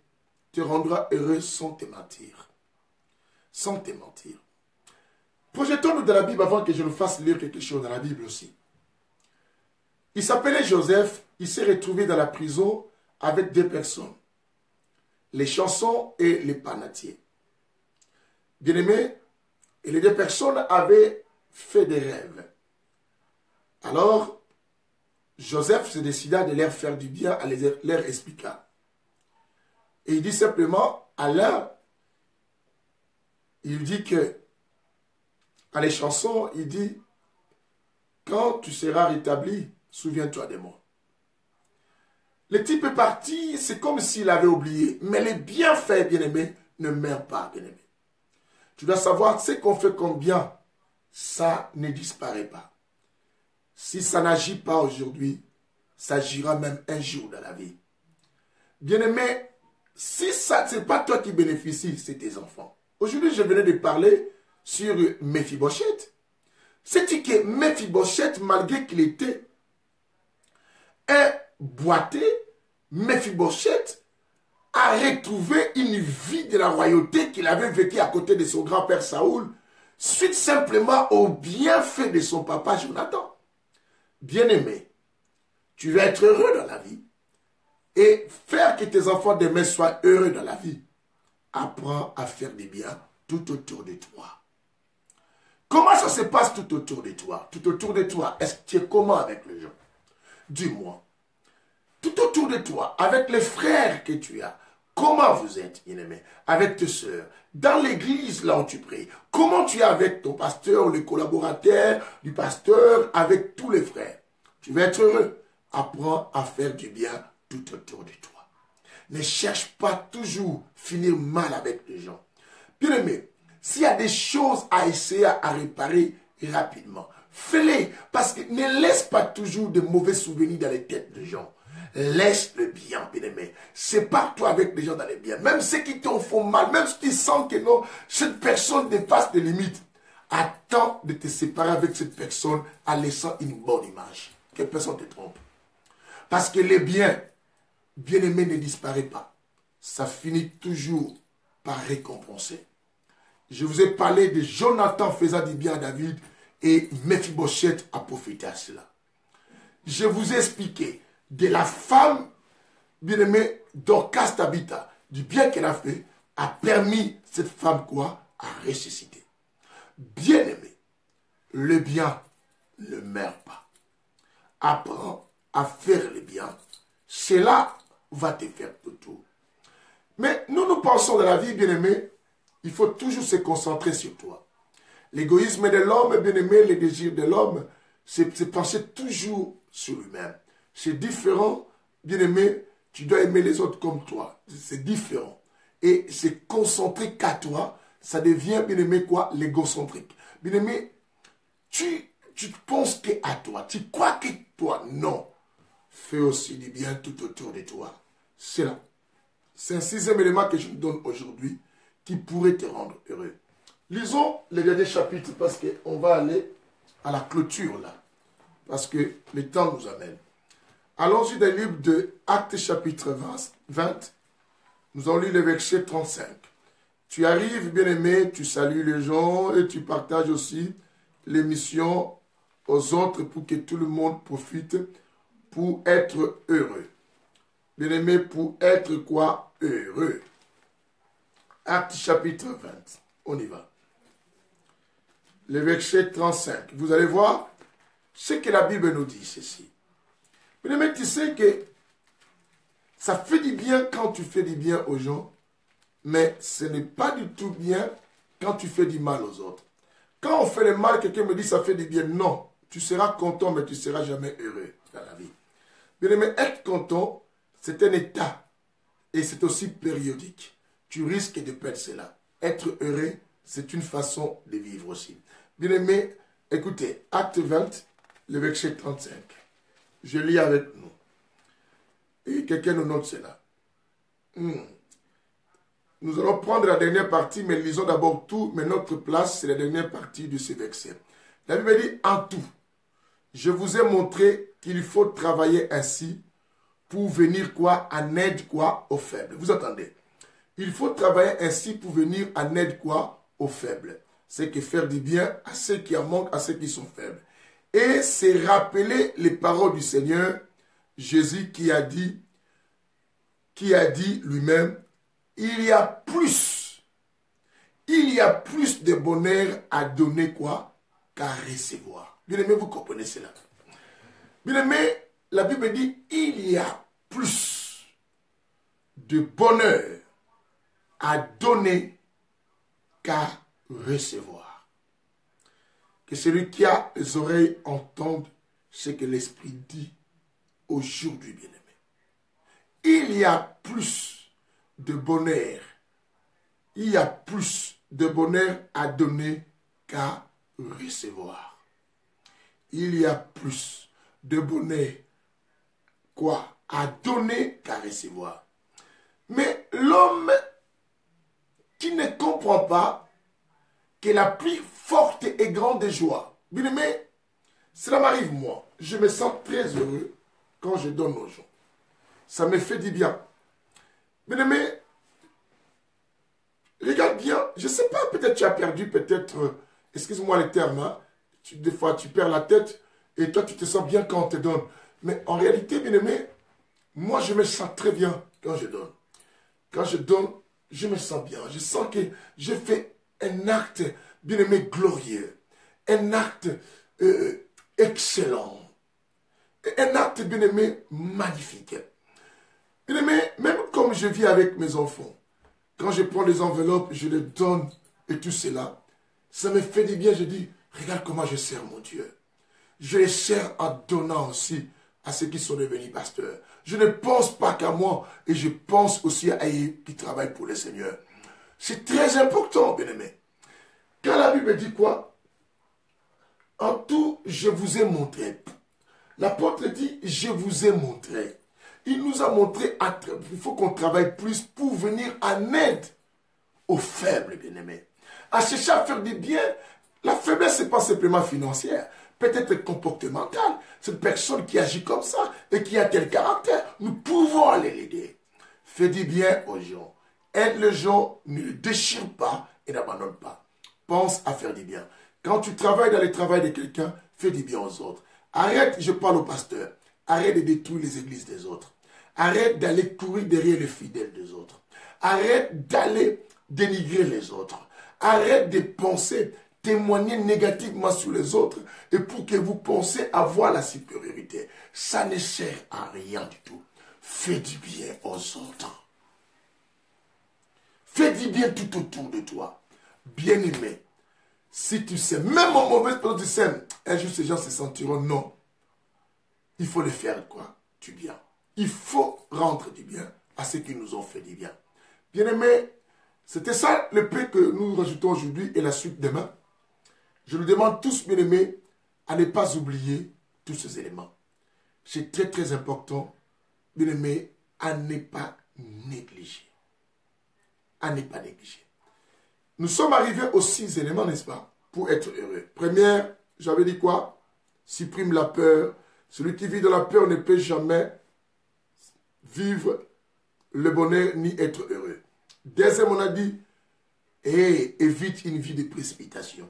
te rendra heureux sans te mentir. Sans te mentir. Projetons-nous dans la Bible avant que je nous fasse lire quelque chose dans la Bible aussi. Il s'appelait Joseph, il s'est retrouvé dans la prison avec deux personnes. Les chansons et les panatiers. Bien-aimés, et les deux personnes avaient fait des rêves. Alors, Joseph se décida de leur faire du bien, à leur expliquer. Et il dit simplement à l'un, il dit que, à les chansons, il dit, quand tu seras rétabli, souviens-toi de moi. Le type est parti, c'est comme s'il avait oublié. Mais les bienfaits, bien-aimés, ne meurent pas, bien-aimés. Tu dois savoir, ce qu'on fait comme bien, ça ne disparaît pas. Si ça n'agit pas aujourd'hui, ça agira même un jour dans la vie. Bien-aimé, si ça, ce n'est pas toi qui bénéficies, c'est tes enfants. Aujourd'hui, je venais de parler sur Mephibosheth. Sais-tu que Mephibosheth, malgré qu'il était un boité, Mephibosheth a retrouvé une vie de la royauté qu'il avait vécue à côté de son grand-père Saoul, suite simplement au bienfait de son papa Jonathan. Bien-aimé, tu vas être heureux dans la vie et faire que tes enfants demain soient heureux dans la vie. Apprends à faire du bien tout autour de toi. Comment ça se passe tout autour de toi? Tout autour de toi, est-ce que tu es comment avec les gens? Dis-moi. Tout autour de toi, avec les frères que tu as, comment vous êtes, bien-aimé? Avec tes soeurs, dans l'église là où tu pries, comment tu es avec ton pasteur, les collaborateurs du pasteur, avec tous les frères? Tu vas être heureux. Apprends à faire du bien tout autour de toi. Ne cherche pas toujours finir mal avec les gens. Bien-aimé, s'il y a des choses à essayer à réparer rapidement, fais-les, parce que ne laisse pas toujours de mauvais souvenirs dans les têtes des gens. Laisse le bien, bien-aimé. Sépare-toi avec les gens dans les biens. Même ceux qui t'en font mal, même si tu sens que non, cette personne dépasse des limites. Attends de te séparer avec cette personne en laissant une bonne image. Que personne ne te trompe. Parce que les biens, bien-aimés, ne disparaissent pas. ça finit toujours par récompenser. Je vous ai parlé de Jonathan faisant du bien à David et Mephibosheth a profité à cela. Je vous ai expliqué de la femme bien-aimée Dorcas Tabitha, du bien qu'elle a fait, a permis cette femme quoi? À ressusciter. Bien-aimé, le bien ne meurt pas. Apprends à faire le bien. Cela va te faire tout. Mais nous pensons dans la vie, bien-aimé, il faut toujours se concentrer sur toi. L'égoïsme de l'homme, bien-aimé, les désirs de l'homme, c'est penser toujours sur lui-même. C'est différent, bien-aimé, tu dois aimer les autres comme toi. C'est différent. Et c'est concentrer qu'à toi, ça devient, bien-aimé, quoi? L'égocentrique. Bien-aimé, tu penses qu'à toi, tu crois que toi, non. Fais aussi du bien tout autour de toi. C'est là. C'est un sixième élément que je vous donne aujourd'hui qui pourrait te rendre heureux. Lisons les derniers chapitres parce qu'on va aller à la clôture là. Parce que le temps nous amène. Allons-y dans le livre de Actes chapitre 20. Nous allons lire le verset 35. Tu arrives, bien-aimé, tu salues les gens et tu partages aussi les missions aux autres pour que tout le monde profite pour être heureux. Bien-aimé, pour être quoi? Heureux. Actes chapitre 20. On y va. Le verset 35. Vous allez voir ce que la Bible nous dit, ceci. Bien-aimé, tu sais que ça fait du bien quand tu fais du bien aux gens, mais ce n'est pas du tout bien quand tu fais du mal aux autres. Quand on fait le mal, quelqu'un me dit ça fait du bien. Non, tu seras content, mais tu ne seras jamais heureux dans la vie. Bien-aimé, être content, c'est un état et c'est aussi périodique. Tu risques de perdre cela. Être heureux, c'est une façon de vivre aussi. Bien-aimé, écoutez, Acte 20, le verset 35. Je lis avec nous. Et quelqu'un nous note cela. Nous allons prendre la dernière partie, mais lisons d'abord tout. Mais notre place, c'est la dernière partie de ce verset. La Bible dit, en tout, je vous ai montré qu'il faut travailler ainsi pour venir quoi? En aide quoi? Aux faibles. Vous entendez? Il faut travailler ainsi pour venir en aide quoi? Aux faibles. C'est que faire du bien à ceux qui en manquent, à ceux qui sont faibles. Et c'est rappeler les paroles du Seigneur, Jésus qui a dit lui-même, il y a plus de bonheur à donner quoi? Qu'à recevoir. Bien aimé, vous comprenez cela. Bien aimé, la Bible dit, il y a plus de bonheur à donner qu'à recevoir. Que celui qui a les oreilles entende ce que l'Esprit dit aujourd'hui, bien-aimé. Il y a plus de bonheur. Il y a plus de bonheur à donner qu'à recevoir. Il y a plus de bonheur quoi? À donner qu'à recevoir. Mais l'homme qui ne comprend pas que la plus forte et grande joie, bien aimé, cela m'arrive moi. Je me sens très heureux quand je donne aux gens. Ça me fait du bien. Bien aimé, regarde bien, je ne sais pas, peut-être tu as perdu, peut-être, excuse-moi le terme, hein, des fois tu perds la tête et toi tu te sens bien quand on te donne. Mais en réalité, bien aimé, moi je me sens très bien quand je donne. Quand je donne, je me sens bien. Je sens que je fais un acte, bien aimé, glorieux. Un acte excellent. Un acte, bien aimé, magnifique. Bien aimé, même comme je vis avec mes enfants, quand je prends les enveloppes, je les donne et tout cela, ça me fait du bien. Je dis, regarde comment je sers mon Dieu. Je les sers en donnant aussi à ceux qui sont devenus pasteurs. Je ne pense pas qu'à moi et je pense aussi à eux qui travaillent pour le Seigneur. C'est très important, bien-aimé. Quand la Bible dit quoi? En tout, je vous ai montré. L'apôtre dit, je vous ai montré. Il nous a montré, il faut qu'on travaille plus pour venir en aide aux faibles, bien-aimés. À chercher à faire du bien. La faiblesse, ce n'est pas simplement financière, peut-être comportementale. C'est une personne qui agit comme ça et qui a tel caractère. Nous pouvons aller l'aider. Fais du bien aux gens. Aide les gens, ne les déchire pas et n'abandonne pas. Pense à faire du bien. Quand tu travailles dans le travail de quelqu'un, fais du bien aux autres. Arrête, je parle au pasteur, arrête de détruire les églises des autres. Arrête d'aller courir derrière les fidèles des autres. Arrête d'aller dénigrer les autres. Arrête de penser, témoigner négativement sur les autres et pour que vous pensiez avoir la supériorité. Ça ne sert à rien du tout. Fais du bien aux autres. Fais du bien tout autour de toi. Bien-aimé, si tu sais, même en mauvaise personne, tu sais, un jour ces gens se sentiront non. Il faut le faire quoi? Du bien. Il faut rendre du bien à ceux qui nous ont fait du bien. Bien-aimé, c'était ça le peu que nous rajoutons aujourd'hui et la suite demain. Je nous demande tous, bien-aimés, à ne pas oublier tous ces éléments. C'est très très important, bien-aimés, à ne pas négliger. À ne pas négliger. Nous sommes arrivés aux 6 éléments, n'est-ce pas, pour être heureux. Première, j'avais dit quoi? Supprime la peur. Celui qui vit dans la peur ne peut jamais vivre le bonheur ni être heureux. Deuxième, on a dit, évite une vie de précipitation.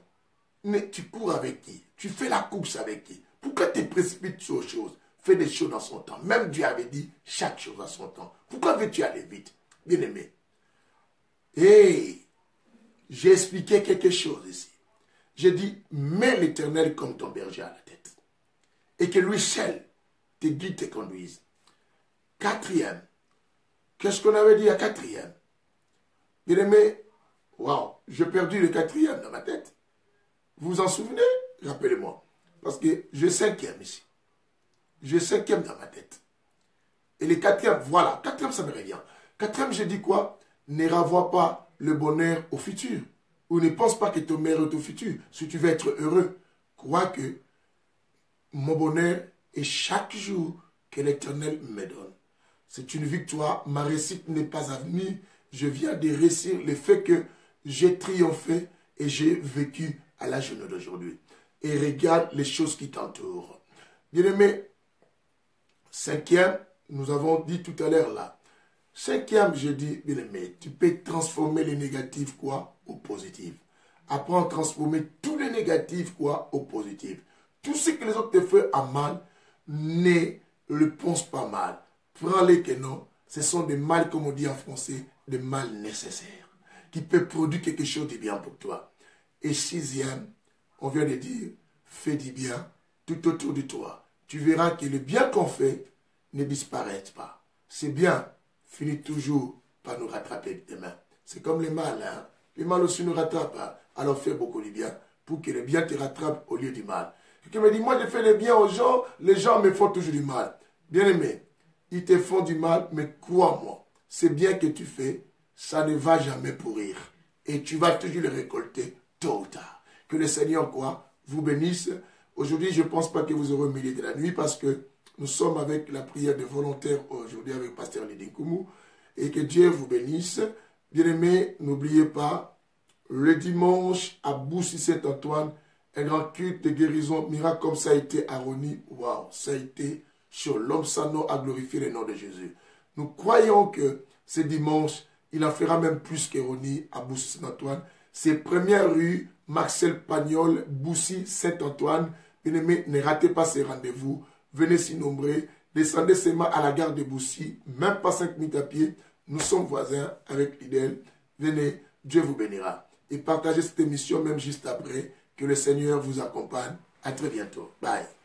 Mais tu cours avec qui? Tu fais la course avec qui? Pourquoi tu te précipites sur autre chose? Fais des choses dans son temps. Même Dieu avait dit chaque chose à son temps. Pourquoi veux-tu aller vite? Bien-aimé. J'ai expliqué quelque chose ici. J'ai dit, mets l'Éternel comme ton berger à la tête. Et que lui seul te guide, te conduise. Quatrième. Qu'est-ce qu'on avait dit à quatrième? Bien-aimé, waouh, j'ai perdu le quatrième dans ma tête. Vous vous en souvenez? Rappelez-moi. Parce que j'ai cinquième ici. J'ai cinquième dans ma tête. Et le quatrième, voilà. Quatrième, ça me revient. Quatrième, j'ai dit quoi? Ne renvoie pas le bonheur au futur. Ou ne pense pas que ton bonheur est au futur. Si tu veux être heureux, crois que mon bonheur est chaque jour que l'Éternel me donne. C'est une victoire. Ma réussite n'est pas à venir. Je viens de réussir le fait que j'ai triomphé et j'ai vécu à la journée d'aujourd'hui. Et regarde les choses qui t'entourent. Bien-aimé, cinquième, nous avons dit tout à l'heure là. Cinquième, je dis, bien-aimé, tu peux transformer les négatifs quoi au positif. Apprends à transformer tous les négatifs quoi au positif. Tout ce que les autres te font à mal, ne le pense pas mal. Prends-les que non. Ce sont des mal, comme on dit en français, des mal nécessaires, qui peuvent produire quelque chose de bien pour toi. Et sixième, on vient de dire, fais du bien tout autour de toi. Tu verras que le bien qu'on fait ne disparaît pas. C'est bien, finit toujours par nous rattraper demain. C'est comme le mal, hein? Le mal aussi nous rattrape. Hein? Alors fais beaucoup de bien pour que le bien te rattrape au lieu du mal. Quelqu'un me dit, moi je fais le bien aux gens, les gens me font toujours du mal. Bien aimé, ils te font du mal, mais crois-moi, c'est bien que tu fais, ça ne va jamais pourrir. Et tu vas toujours le récolter tôt ou tard. Que le Seigneur, quoi, vous bénisse. Aujourd'hui, je ne pense pas que vous aurez au milieu de la nuit parce que nous sommes avec la prière des volontaires aujourd'hui avec Pasteur Lidinkoumou. Et que Dieu vous bénisse. Bien-aimés, n'oubliez pas, le dimanche à Boussy-Saint-Antoine, un grand culte de guérison, miracle comme ça a été à Rony. Waouh, ça a été sur l'homme sans nom à glorifier le nom de Jésus. Nous croyons que ce dimanche, il en fera même plus que Rony à Boussy-Saint-Antoine. C'est première rue, Marcel Pagnol, Boussy-Saint-Antoine. Bien-aimés, ne ratez pas ces rendez-vous. Venez s'y nombrer. Descendez seulement à la gare de Boussy, même pas 5 minutes à pied. Nous sommes voisins avec l'IDEL. Venez, Dieu vous bénira. Et partagez cette émission même juste après. Que le Seigneur vous accompagne. À très bientôt. Bye.